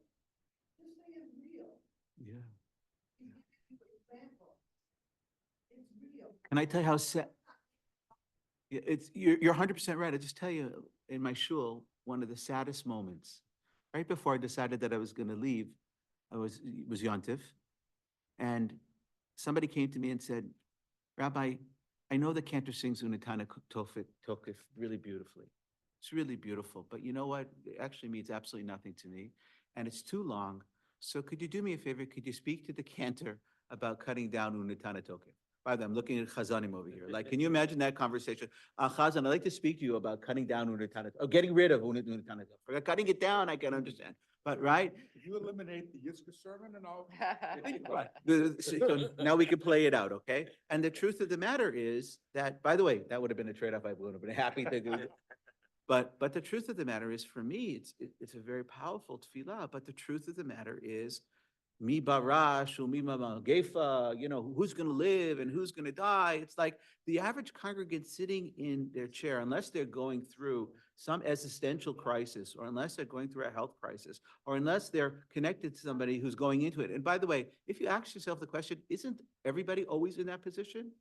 S2: this thing is real.
S1: Yeah.
S2: He's giving you examples. It's real.
S1: Can I tell you how sad? You're 100% right. I just tell you, in my shul, one of the saddest moments, right before I decided that I was going to leave, it was Yontif, and somebody came to me and said, Rabbi, I know the cantor sings Unatana Tokif really beautifully. It's really beautiful, but you know what? It actually means absolutely nothing to me, and it's too long. So could you do me a favor? Could you speak to the cantor about cutting down Unatana Tokif? By the way, I'm looking at Chazanim over here. Like, can you imagine that conversation? Chazan, I'd like to speak to you about cutting down Unatana, or getting rid of Unatana Tokif. For cutting it down, I can understand. But right?
S4: If you eliminate the Yitzchak sermon and all.
S1: Right. So now we can play it out, okay? And the truth of the matter is that, by the way, that would have been a trade-off I would have been happy to do. But the truth of the matter is, for me, it's a very powerful tefillah. But the truth of the matter is, mi barash, mi gefa, who's going to live and who's going to die. It's like the average congregant sitting in their chair, unless they're going through some existential crisis, or unless they're going through a health crisis, or unless they're connected to somebody who's going into it. And by the way, if you ask yourself the question, isn't everybody always in that position?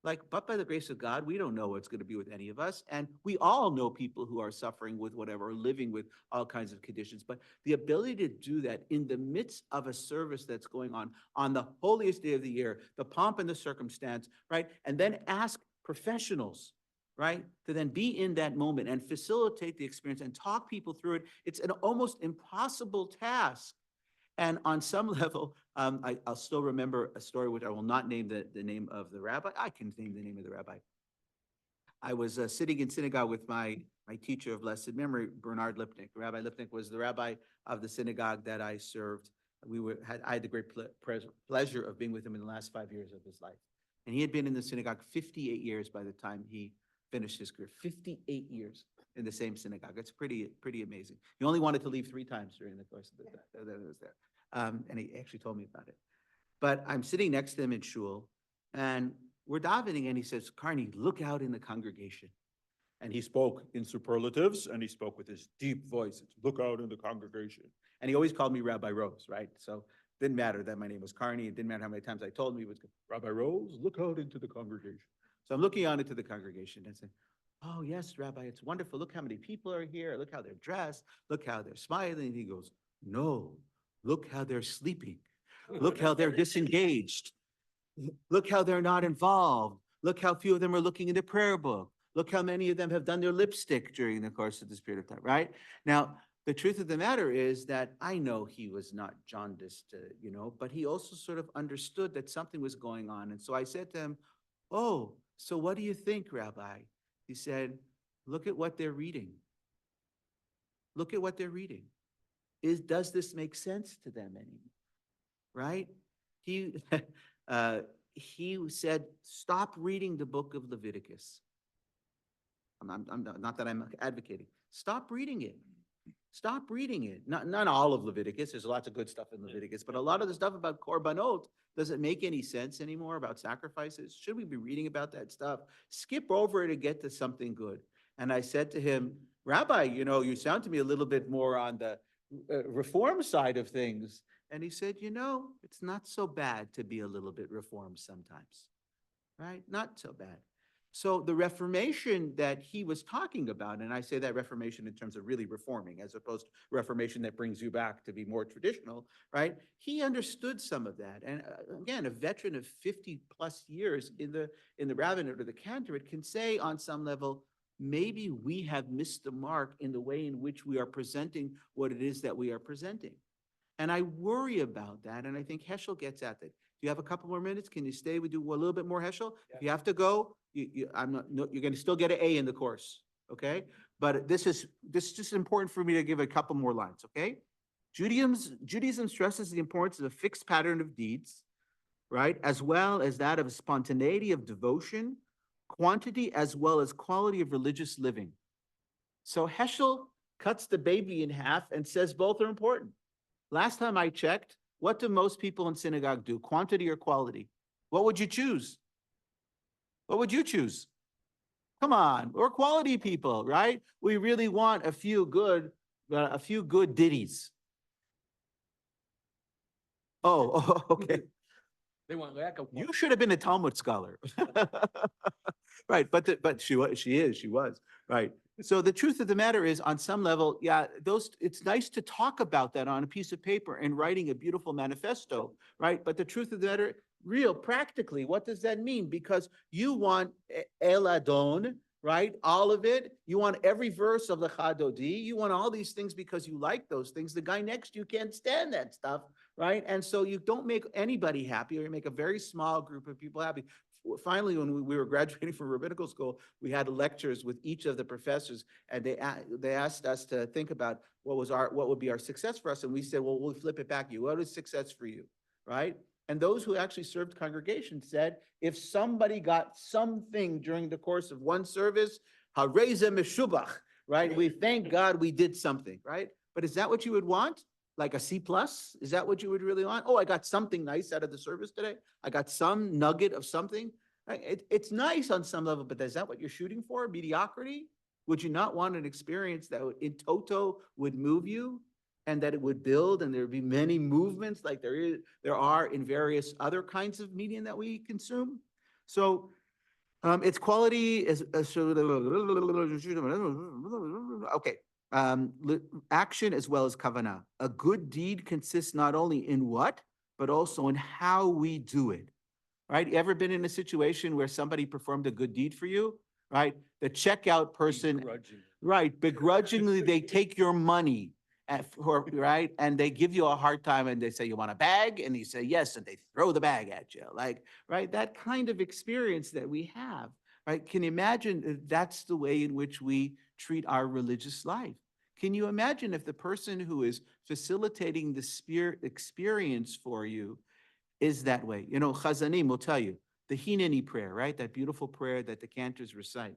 S1: Like, but by the grace of God, we don't know what's going to be with any of us. And we all know people who are suffering with whatever, or living with all kinds of conditions. But the ability to do that in the midst of a service that's going on the holiest day of the year, the pomp and the circumstance, right? And then ask professionals, right, to then be in that moment and facilitate the experience and talk people through it. It's an almost impossible task. And on some level, I'll still remember a story, which I will not name the name of the rabbi. I can name the name of the rabbi. I was sitting in synagogue with my teacher of blessed memory, Bernard Lipnick. Rabbi Lipnick was the rabbi of the synagogue that I served. I had the great pleasure of being with him in the last 5 years of his life. And he had been in the synagogue 58 years by the time he finished his career. 58 years in the same synagogue. It's pretty amazing. He only wanted to leave 3 times during the course of the time that I was there. And he actually told me about it. But I'm sitting next to him in shul, and we're davening, and he says, Carnie, look out in the congregation. And he spoke in superlatives, and he spoke with his deep voice. Look out in the congregation. And he always called me Rabbi Rose, right? So it didn't matter that my name was Carnie. It didn't matter how many times I told him he was Rabbi Rose, look out into the congregation. So I'm looking out into the congregation and saying, oh, yes, Rabbi, it's wonderful. Look how many people are here. Look how they're dressed. Look how they're smiling. And he goes, no, look how they're sleeping. Look how they're disengaged. Look how they're not involved. Look how few of them are looking in the prayer book. Look how many of them have done their lipstick during the course of this period of time, right? Now, the truth of the matter is that I know he was not jaundiced, but he also sort of understood that something was going on. And so I said to him, oh, so what do you think, Rabbi? He said, look at what they're reading. Look at what they're reading. Does this make sense to them anymore? Right? He said, stop reading the book of Leviticus. Not that I'm advocating. Stop reading it. Stop reading it. Not all of Leviticus. There's lots of good stuff in Leviticus, but a lot of the stuff about korbanot doesn't make any sense anymore, about sacrifices. Should we be reading about that stuff? Skip over it and get to something good. And I said to him, Rabbi, you sound to me a little bit more on the reform side of things. And he said, it's not so bad to be a little bit reformed sometimes, right? Not so bad. So the Reformation that he was talking about, and I say that Reformation in terms of really reforming, as opposed to Reformation that brings you back to be more traditional, right? He understood some of that. And again, a veteran of 50 plus years in the rabbinate or the cantorate can say on some level, maybe we have missed the mark in the way in which we are presenting what it is that we are presenting. And I worry about that, and I think Heschel gets at that. Do you have a couple more minutes? Can you stay? We do a little bit more Heschel?
S3: Yeah.
S1: If you have to go, you're going to still get an A in the course, okay? But this is just important for me to give a couple more lines, okay? Judaism stresses the importance of a fixed pattern of deeds, right? As well as that of spontaneity of devotion, quantity as well as quality of religious living. So Heschel cuts the baby in half and says both are important. Last time I checked, what do most people in synagogue do? Quantity or quality? What would you choose? What would you choose? Come on, we're quality people, right? We really want a few good ditties. Oh, okay.
S2: They want lack of.
S1: You should have been a Talmud scholar. Right, but she was, right. So the truth of the matter is, on some level, yeah, it's nice to talk about that on a piece of paper and writing a beautiful manifesto, right? But the truth of the matter, real practically, what does that mean? Because you want El Adon, right? All of it. You want every verse of the Chadodi. You want all these things because you like those things. The guy next to you can't stand that stuff, right? And so you don't make anybody happy, or you make a very small group of people happy. Finally, when we were graduating from rabbinical school, we had lectures with each of the professors, and they asked us to think about what would be our success for us. And we said, well, we'll flip it back to you. What is success for you, right? And those who actually served congregations said, if somebody got something during the course of one service, hareza meshubach, right? We thank God we did something, right? But is that what you would want? Like a C+? Is that what you would really want? Oh, I got something nice out of the service today. I got some nugget of something. It's nice on some level, but is that what you're shooting for? Mediocrity? Would you not want an experience that in toto would move you and that it would build and there would be many movements like there are in various other kinds of medium that we consume? So its quality is okay. Action as well as kavanah. A good deed consists not only in what, but also in how we do it. Right? You ever been in a situation where somebody performed a good deed for you? Right? The checkout person, right? Begrudgingly, they take your money right? And they give you a hard time and they say, you want a bag? And you say, yes. And they throw the bag at you. Like, right? That kind of experience that we have, right? Can you imagine if that's the way in which we treat our religious life? Can you imagine if the person who is facilitating the spirit experience for you is that way? You know, Chazanim will tell you the Hineni prayer, right? That beautiful prayer that the cantors recite,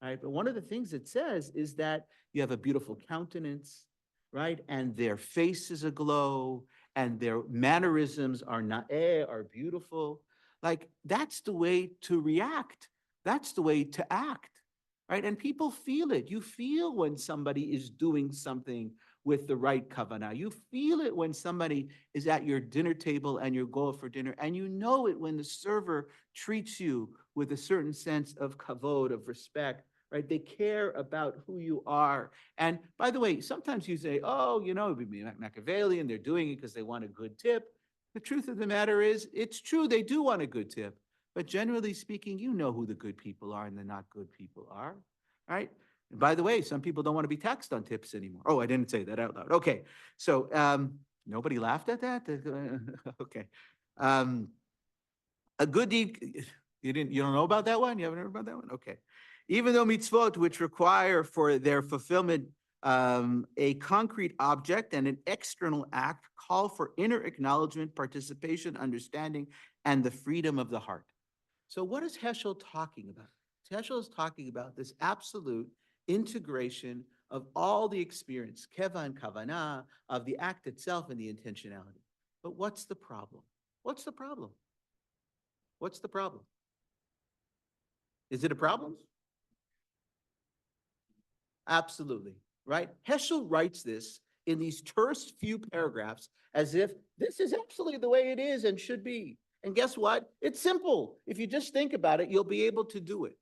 S1: right? But one of the things it says is that you have a beautiful countenance, right? And their face is aglow and their mannerisms are beautiful. Like that's the way to react. That's the way to act, right? And people feel it. You feel when somebody is doing something with the right kavanah. You feel it when somebody is at your dinner table and you go for dinner, and you know it when the server treats you with a certain sense of kavod, of respect, right? They care about who you are. And by the way, sometimes you say, oh, you know, it'd be Machiavellian, they're doing it because they want a good tip. The truth of the matter is, it's true, they do want a good tip. But generally speaking, you know who the good people are and the not good people are, right? And by the way, some people don't want to be taxed on tips anymore. Oh, I didn't say that out loud. Okay, so nobody laughed at that? Okay. A good deed, you don't know about that one? You haven't heard about that one? Okay. Even though mitzvot, which require for their fulfillment a concrete object and an external act, call for inner acknowledgement, participation, understanding, and the freedom of the heart. So what is Heschel talking about? Heschel is talking about this absolute integration of all the experience, keva and kavanah, of the act itself and the intentionality. But what's the problem? What's the problem? What's the problem? Is it a problem? Absolutely, right? Heschel writes this in these terse few paragraphs as if this is absolutely the way it is and should be. And guess what? It's simple. If you just think about it, you'll be able to do it.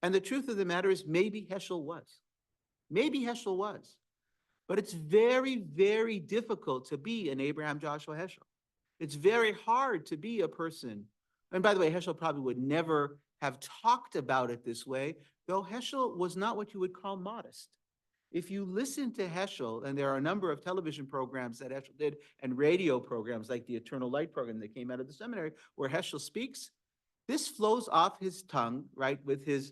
S1: And the truth of the matter is maybe Heschel was. Maybe Heschel was. But it's very, very difficult to be an Abraham Joshua Heschel. It's very hard to be a person. And by the way, Heschel probably would never have talked about it this way, though Heschel was not what you would call modest. If you listen to Heschel, and there are a number of television programs that Heschel did, and radio programs like the Eternal Light program that came out of the seminary, where Heschel speaks, this flows off his tongue, right, with his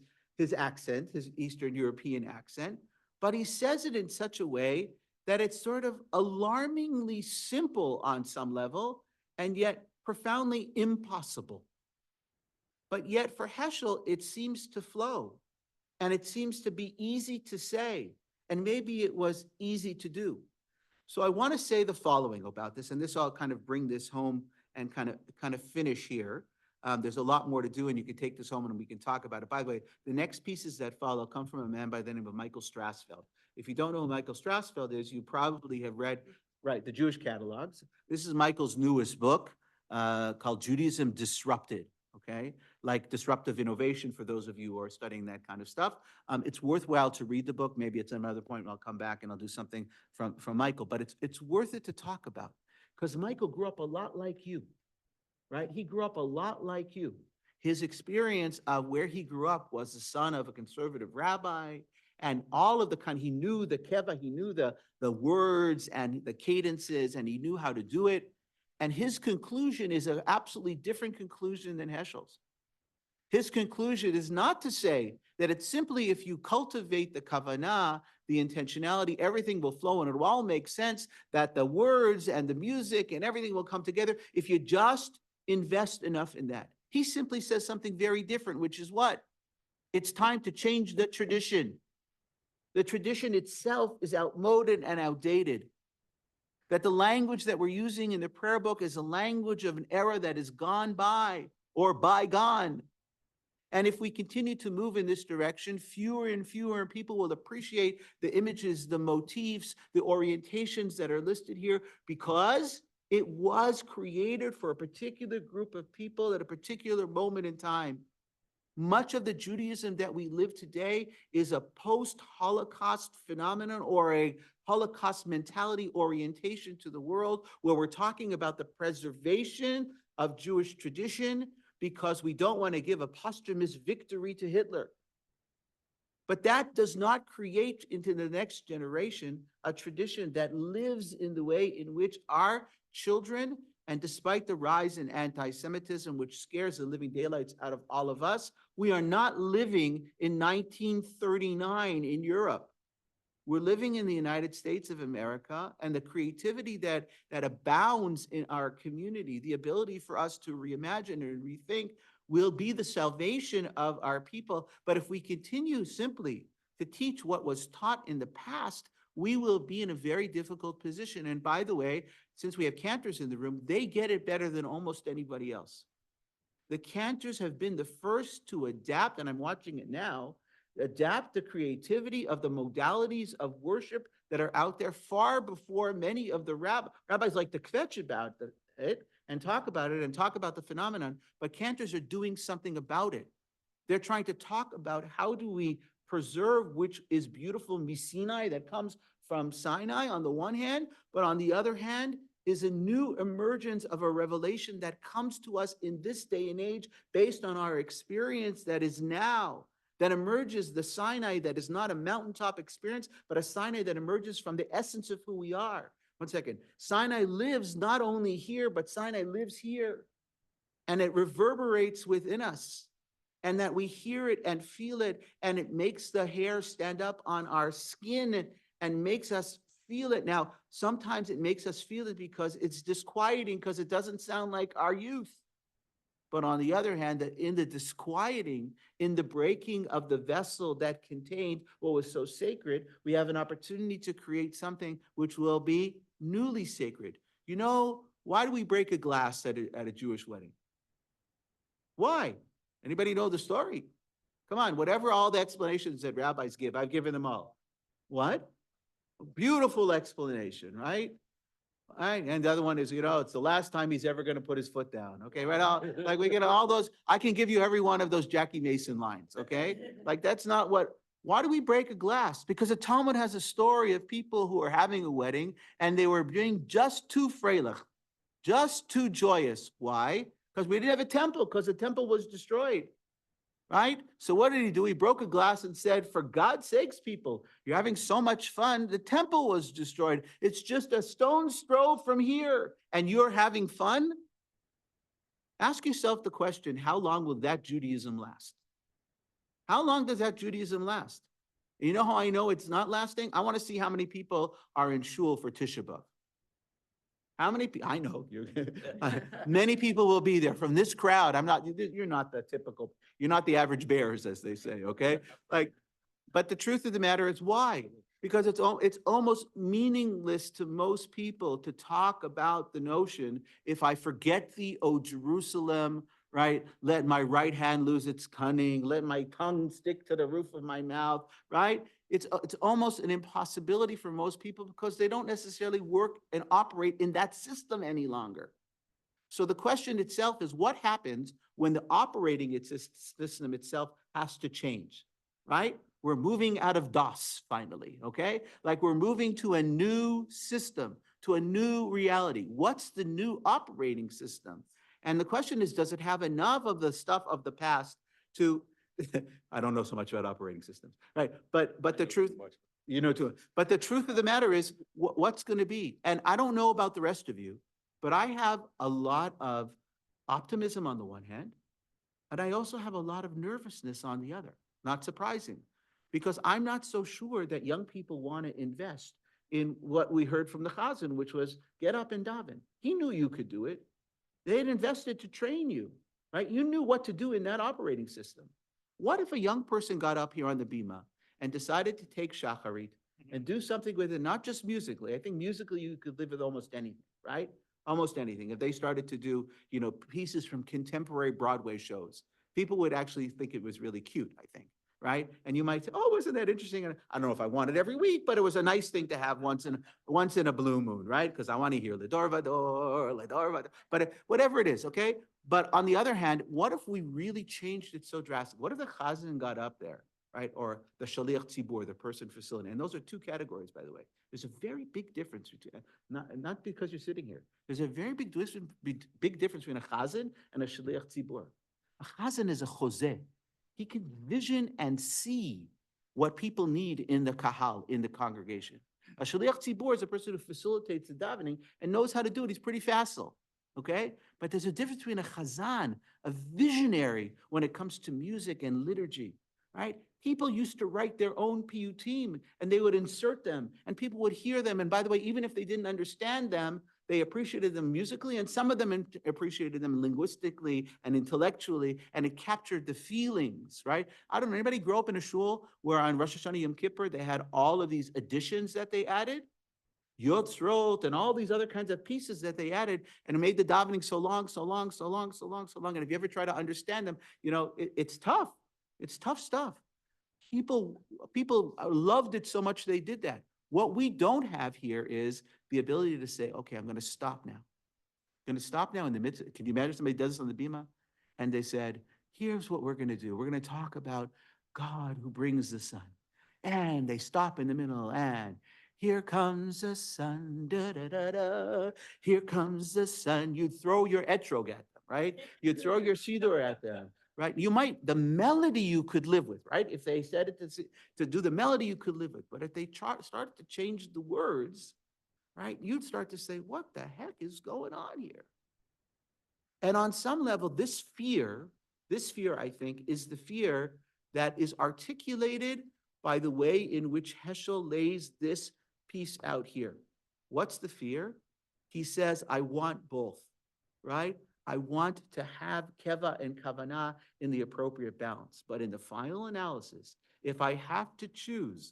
S1: accent, his Eastern European accent, but he says it in such a way that it's sort of alarmingly simple on some level, and yet profoundly impossible. But yet for Heschel, it seems to flow, and it seems to be easy to say, and maybe it was easy to do. So I want to say the following about this, and this I'll kind of bring this home and kind of finish here. There's a lot more to do, and you can take this home and we can talk about it. By the way, the next pieces that follow come from a man by the name of Michael Strassfeld. If you don't know who Michael Strassfeld is, you probably have read, right, the Jewish catalogs. This is Michael's newest book called Judaism Disrupted, okay? Like disruptive innovation for those of you who are studying that kind of stuff. It's worthwhile to read the book. Maybe at another point I'll come back and I'll do something from Michael, but it's worth it to talk about because Michael grew up a lot like you, right? He grew up a lot like you. His experience of where he grew up was the son of a conservative rabbi, and all of the kind, he knew the keva, he knew the words and the cadences, and he knew how to do it. And his conclusion is an absolutely different conclusion than Heschel's. His conclusion is not to say that it's simply if you cultivate the kavanah, the intentionality, everything will flow and it will all make sense, that the words and the music and everything will come together if you just invest enough in that. He simply says something very different, which is what? It's time to change the tradition. The tradition itself is outmoded and outdated. That the language that we're using in the prayer book is a language of an era that is gone by or bygone. And if we continue to move in this direction, fewer and fewer people will appreciate the images, the motifs, the orientations that are listed here, because it was created for a particular group of people at a particular moment in time. Much of the Judaism that we live today is a post-Holocaust phenomenon or a Holocaust mentality orientation to the world, where we're talking about the preservation of Jewish tradition because we don't want to give a posthumous victory to Hitler. But that does not create into the next generation a tradition that lives in the way in which our children, and despite the rise in anti-Semitism, which scares the living daylights out of all of us, we are not living in 1939 in Europe. We're living in the United States of America, and the creativity that abounds in our community, the ability for us to reimagine and rethink, will be the salvation of our people. But if we continue simply to teach what was taught in the past, we will be in a very difficult position. And by the way, since we have cantors in the room, they get it better than almost anybody else. The cantors have been the first to adapt, and I'm watching it now, adapt the creativity of the modalities of worship that are out there far before many of the rabbis like to kvetch about it and talk about it and talk about the phenomenon, but cantors are doing something about it. They're trying to talk about how do we preserve which is beautiful Sinai that comes from Sinai on the one hand, but on the other hand is a new emergence of a revelation that comes to us in this day and age based on our experience that is now, that emerges the Sinai that is not a mountaintop experience, but a Sinai that emerges from the essence of who we are. One second. Sinai lives not only here, but Sinai lives here. And it reverberates within us. And that we hear it and feel it, and it makes the hair stand up on our skin and makes us feel it. Now, sometimes it makes us feel it because it's disquieting, because it doesn't sound like our youth. But on the other hand, that in the disquieting, in the breaking of the vessel that contained what was so sacred, we have an opportunity to create something which will be newly sacred. You know, why do we break a glass at a Jewish wedding? Why? Anybody know the story? Come on, whatever all the explanations that rabbis give, I've given them all. What? Beautiful explanation, right? Right? And the other one is, it's the last time he's ever going to put his foot down. Okay, right? Like we get all those, I can give you every one of those Jackie Mason lines. Okay, like that's not why do we break a glass? Because the Talmud has a story of people who are having a wedding and they were being just too freilich, just too joyous. Why? Because we didn't have a temple, because the temple was destroyed. Right? So what did he do? He broke a glass and said, for God's sakes, people, you're having so much fun. The temple was destroyed. It's just a stone's throw from here, and you're having fun? Ask yourself the question, how long will that Judaism last? How long does that Judaism last? You know how I know it's not lasting? I want to see how many people are in shul for Tisha B'Av. How many people? I know many people will be there from this crowd. You're not the typical, you're not the average bears, as they say, okay? But the truth of the matter is why? Because it's almost meaningless to most people to talk about the notion, if I forget thee, O Jerusalem, right? Let my right hand lose its cunning, let my tongue stick to the roof of my mouth, right? It's almost an impossibility for most people because they don't necessarily work and operate in that system any longer. So the question itself is, what happens when the operating system itself has to change, right? We're moving out of DOS finally, okay? Like we're moving to a new system, to a new reality. What's the new operating system? And the question is, does it have enough of the stuff of the past to, I don't know so much about operating systems, right? But the truth, but the truth of the matter is what's going to be. And I don't know about the rest of you, but I have a lot of optimism on the one hand, and I also have a lot of nervousness on the other. Not surprising, because I'm not so sure that young people want to invest in what we heard from the Chazan, which was get up and daven. He knew you could do it. They had invested to train you, right? You knew what to do in that operating system. What if a young person got up here on the bima and decided to take shacharit and do something with it, not just musically? I think musically you could live with almost anything, right? Almost anything. If they started to do, pieces from contemporary Broadway shows, people would actually think it was really cute, I think, right? And you might say, oh, wasn't that interesting? And I don't know if I want it every week, but it was a nice thing to have once in a blue moon, right? Because I want to hear Ledor Vador, Ledor Vador, but whatever it is, okay? But on the other hand, what if we really changed it so drastic? What if the Chazan got up there, right? Or the Shaliach Tzibur, the person facilitating. And those are two categories, by the way. There's a very big difference between, not because you're sitting here. There's a very big difference between a Chazan and a Shaliach Tzibur. A Chazan is a Choseh. He can vision and see what people need in the kahal, in the congregation. A Shaliach Tzibur is a person who facilitates the davening and knows how to do it. He's pretty facile, okay? But there's a difference between a chazan, a visionary, when it comes to music and liturgy, right? People used to write their own piyutim, and they would insert them, and people would hear them. And by the way, even if they didn't understand them, they appreciated them musically, and some of them appreciated them linguistically and intellectually, and it captured the feelings, right? I don't know, anybody grow up in a shul where on Rosh Hashanah Yom Kippur, they had all of these additions that they added? Yotzrot and all these other kinds of pieces that they added, and it made the davening so long. And if you ever try to understand them, it's tough. It's tough stuff. People loved it so much they did that. What we don't have here is the ability to say, okay, I'm going to stop now. I'm going to stop now in the midst. Can you imagine somebody does this on the bima? And they said, here's what we're going to do. We're going to talk about God who brings the sun. And they stop in the middle and here comes the sun, da da da da. Here comes the sun. You'd throw your etrog at them, right? You'd throw your siddur at them, right? The melody you could live with, right? If they said it to do the melody, you could live with. But if they started to change the words, right, you'd start to say, what the heck is going on here? And on some level, this fear, I think, is the fear that is articulated by the way in which Heschel lays this piece out here. What's the fear? He says, I want both, right? I want to have keva and kavanah in the appropriate balance. But in the final analysis, if I have to choose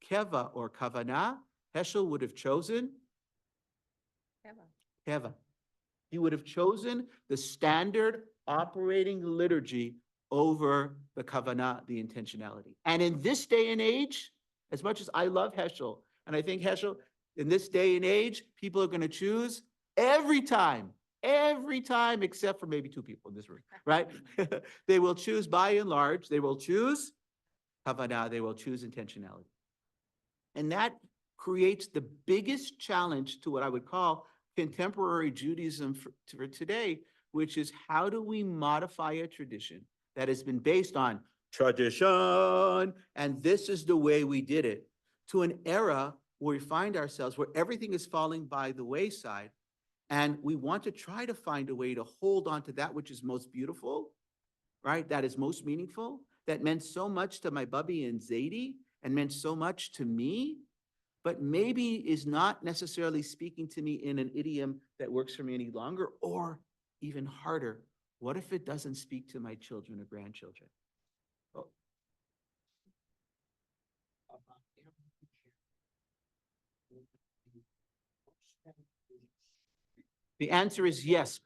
S1: keva or kavanah, Heschel would have chosen keva. He would have chosen the standard operating liturgy over the kavanah, the intentionality. And in this day and age, as much as I love Heschel, and I think Heschel, in this day and age, people are going to choose every time, except for maybe two people in this room, right? They will choose, by and large, they will choose kavanah, they will choose intentionality. And that creates the biggest challenge to what I would call contemporary Judaism for today, which is how do we modify a tradition that has been based on tradition, and this is the way we did it, to an era where we find ourselves where everything is falling by the wayside, and we want to try to find a way to hold on to that which is most beautiful, right? That is most meaningful, that meant so much to my Bubby and Zadie, and meant so much to me, but maybe is not necessarily speaking to me in an idiom that works for me any longer, or even harder, what if it doesn't speak to my children or grandchildren? Oh. The answer is yes.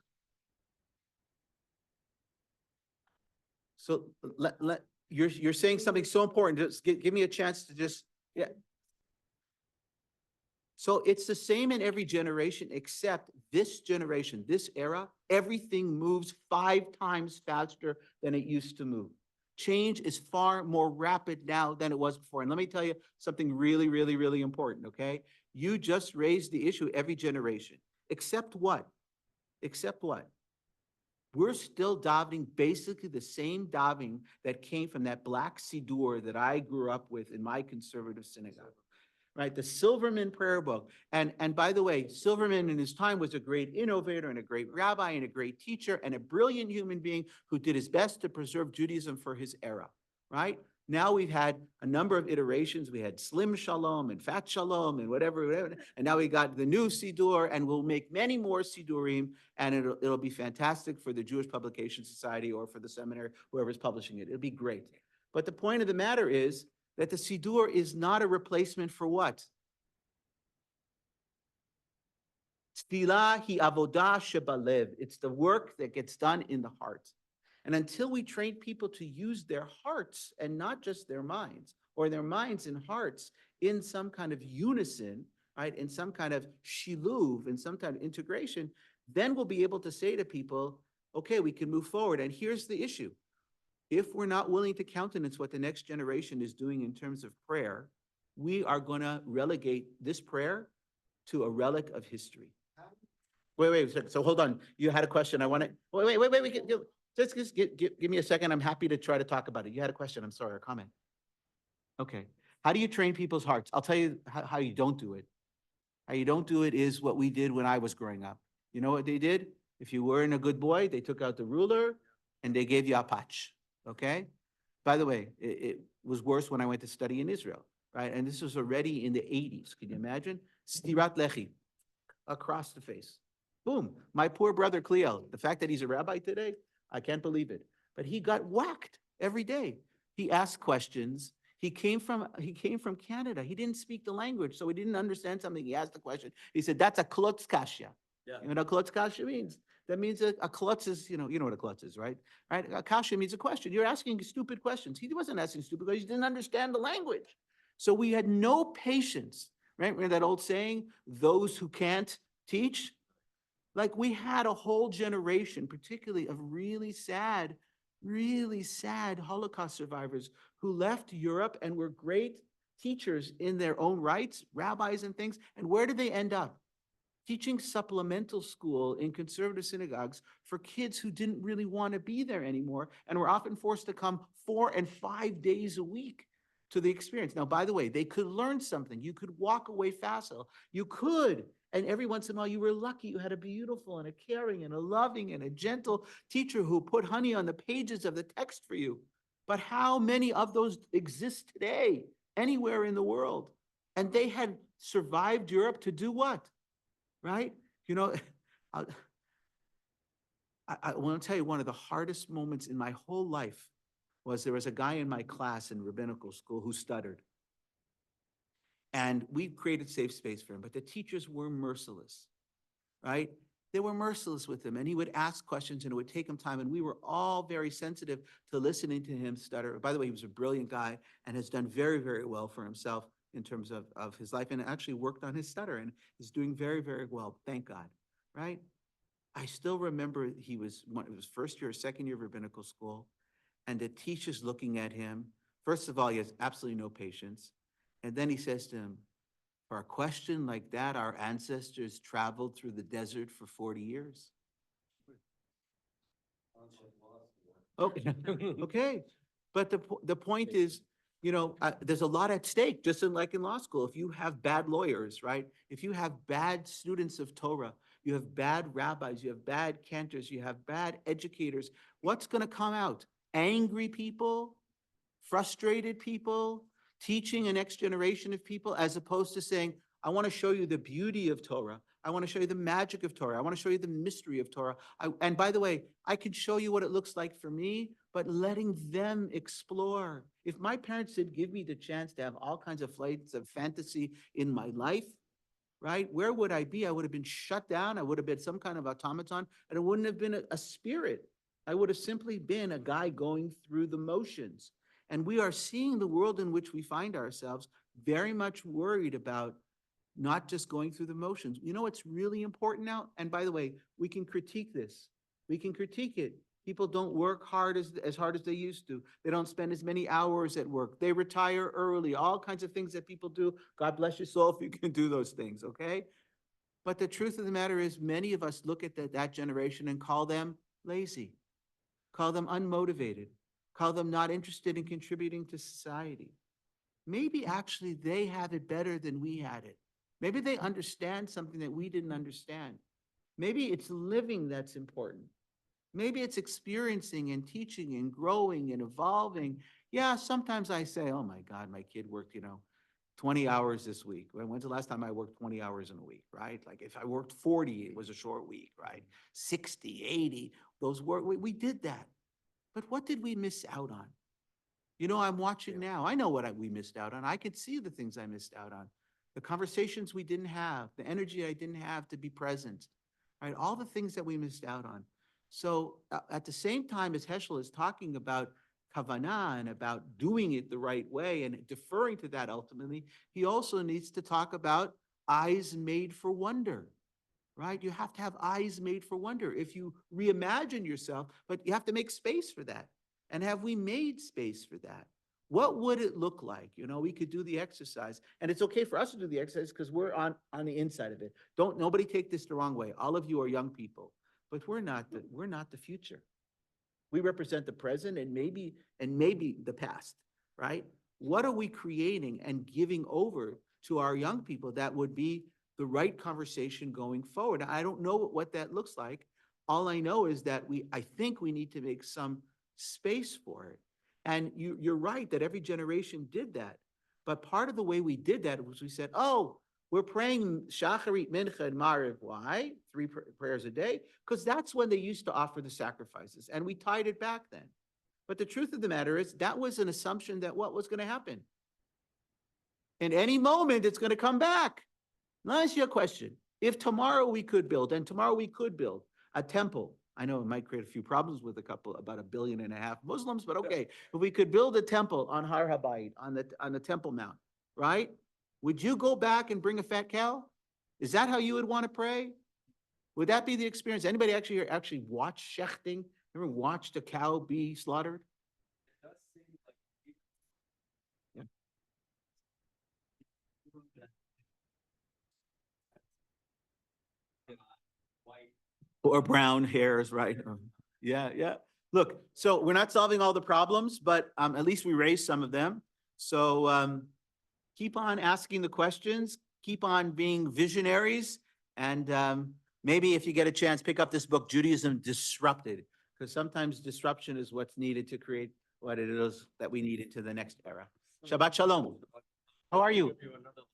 S1: So you're saying something so important. Just give me a chance to just, yeah. So it's the same in every generation, except this generation, this era, everything moves 5 times faster than it used to move. Change is far more rapid now than it was before. And let me tell you something really, really, really important, okay? You just raised the issue every generation. Except what? Except what? We're still davening basically the same davening that came from that black siddur that I grew up with in my conservative synagogue. Right, the Silverman prayer book. And by the way, Silverman in his time was a great innovator and a great rabbi and a great teacher and a brilliant human being who did his best to preserve Judaism for his era, right? Now we've had a number of iterations. We had Slim Shalom and Fat Shalom and whatever, and now we got the new Siddur, and we'll make many more Siddurim, and it'll be fantastic for the Jewish Publication Society or for the seminary, whoever's publishing it. It'll be great. But the point of the matter is that the Siddur is not a replacement for what? Tefillah hi avodah shebalev. It's the work that gets done in the heart. And until we train people to use their hearts and not just their minds, or their minds and hearts in some kind of unison, right, in some kind of shiluv, in some kind of integration, then we'll be able to say to people, okay, we can move forward. And here's the issue. If we're not willing to countenance what the next generation is doing in terms of prayer, we are going to relegate this prayer to a relic of history. Wait a second. So hold on. You had a question. I want to, wait. Just give me a second. I'm happy to try to talk about it. You had a question. I'm sorry, or comment. Okay. How do you train people's hearts? I'll tell you how you don't do it. How you don't do it is what we did when I was growing up. You know what they did? If you weren't a good boy, they took out the ruler and they gave you a patch. Okay? By the way, it was worse when I went to study in Israel, right? And this was already in the 80s. Can you imagine? Stirat lechi, across the face. Boom. My poor brother Cleo, the fact that he's a rabbi today, I can't believe it. But he got whacked every day. He asked questions. He came from Canada. He didn't speak the language, so he didn't understand something. He asked the question. He said, "That's a klotz kasha."
S3: Yeah.
S1: You know what a klotz kasha means? That means a klotz is, you know what a klotz is, right? Right? A kasha means a question. You're asking stupid questions. He wasn't asking stupid questions. He didn't understand the language. So we had no patience, right? Remember that old saying, those who can't teach? Like we had a whole generation, particularly of really sad Holocaust survivors who left Europe and were great teachers in their own rights, rabbis and things. And where did they end up? Teaching supplemental school in conservative synagogues for kids who didn't really want to be there anymore and were often forced to come 4 and 5 days a week to the experience. Now, by the way, they could learn something. You could walk away facile. You could. And every once in a while, you were lucky. You had a beautiful and a caring and a loving and a gentle teacher who put honey on the pages of the text for you. But how many of those exist today, anywhere in the world? And they had survived Europe to do what? Right? You know, I want to tell you one of the hardest moments in my whole life was there was a guy in my class in rabbinical school who stuttered. And we created safe space for him, but the teachers were merciless, right? They were merciless with him, and he would ask questions and it would take him time. And we were all very sensitive to listening to him stutter. By the way, he was a brilliant guy and has done very, very well for himself in terms of his life, and actually worked on his stutter and is doing very, very well. Thank God, right? I still remember it was first year or second year of rabbinical school, and the teacher's looking at him. First of all, he has absolutely no patience. And then he says to him, for a question like that, our ancestors traveled through the desert for 40 years. Okay, okay. But the point is, you know, there's a lot at stake, just like in law school. If you have bad lawyers, right? If you have bad students of Torah, you have bad rabbis, you have bad cantors, you have bad educators, what's going to come out? Angry people, frustrated people, teaching a next generation of people, as opposed to saying, I want to show you the beauty of Torah. I want to show you the magic of Torah. I want to show you the mystery of Torah. And by the way, I can show you what it looks like for me, but letting them explore. If my parents did give me the chance to have all kinds of flights of fantasy in my life, right? Where would I be? I would have been shut down. I would have been some kind of automaton, and it wouldn't have been a spirit. I would have simply been a guy going through the motions. And we are seeing the world in which we find ourselves very much worried about not just going through the motions. You know what's really important now? And by the way, we can critique this. We can critique it. People don't work hard as hard as they used to. They don't spend as many hours at work. They retire early, all kinds of things that people do. God bless your soul if you can do those things, okay? But the truth of the matter is, many of us look at that generation and call them lazy, call them unmotivated, call them not interested in contributing to society. Maybe actually they have it better than we had it. Maybe they understand something that we didn't understand. Maybe it's living that's important. Maybe it's experiencing and teaching and growing and evolving. Yeah, sometimes I say, oh my God, my kid worked, 20 hours this week. When's the last time I worked 20 hours in a week, right? Like if I worked 40, it was a short week, right? 60, 80, we did that. But what did we miss out on? I'm watching now. I know what we missed out on. I could see the things I missed out on. The conversations we didn't have, the energy I didn't have to be present, right? All the things that we missed out on. So at the same time as Heschel is talking about kavanah and about doing it the right way and deferring to that ultimately, he also needs to talk about eyes made for wonder, right? You have to have eyes made for wonder. If you reimagine yourself, but you have to make space for that. And have we made space for that? What would it look like? You know, we could do the exercise, and it's okay for us to do the exercise because we're on the inside of it. Don't nobody take this the wrong way. All of you are young people, but we're not the future. We represent the present and maybe the past, right? What are we creating and giving over to our young people that would be the right conversation going forward? I don't know what that looks like. All I know is that I think we need to make some space for it. And you're right that every generation did that. But part of the way we did that was we said, oh, we're praying Shacharit, Mincha, and Mariv. Why? 3 prayers a day? Because that's when they used to offer the sacrifices. And we tied it back then. But the truth of the matter is that was an assumption that what was going to happen? In any moment, it's going to come back. Let me ask you a question. If tomorrow we could build a temple, I know it might create a few problems with about 1.5 billion Muslims, but okay. If we could build a temple on Har Habayit, on the Temple Mount, right? Would you go back and bring a fat cow? Is that how you would want to pray? Would that be the experience? Anybody actually watch shechting? Ever watched a cow be slaughtered?
S2: It does seem like
S1: Yeah.
S2: white.
S1: Or brown hairs, right? Yeah, yeah. Look, so we're not solving all the problems, but at least we raised some of them. So keep on asking the questions, keep on being visionaries, and maybe if you get a chance, pick up this book, Judaism Disrupted, because sometimes disruption is what's needed to create what it is that we need into the next era. Shabbat Shalom. How are you?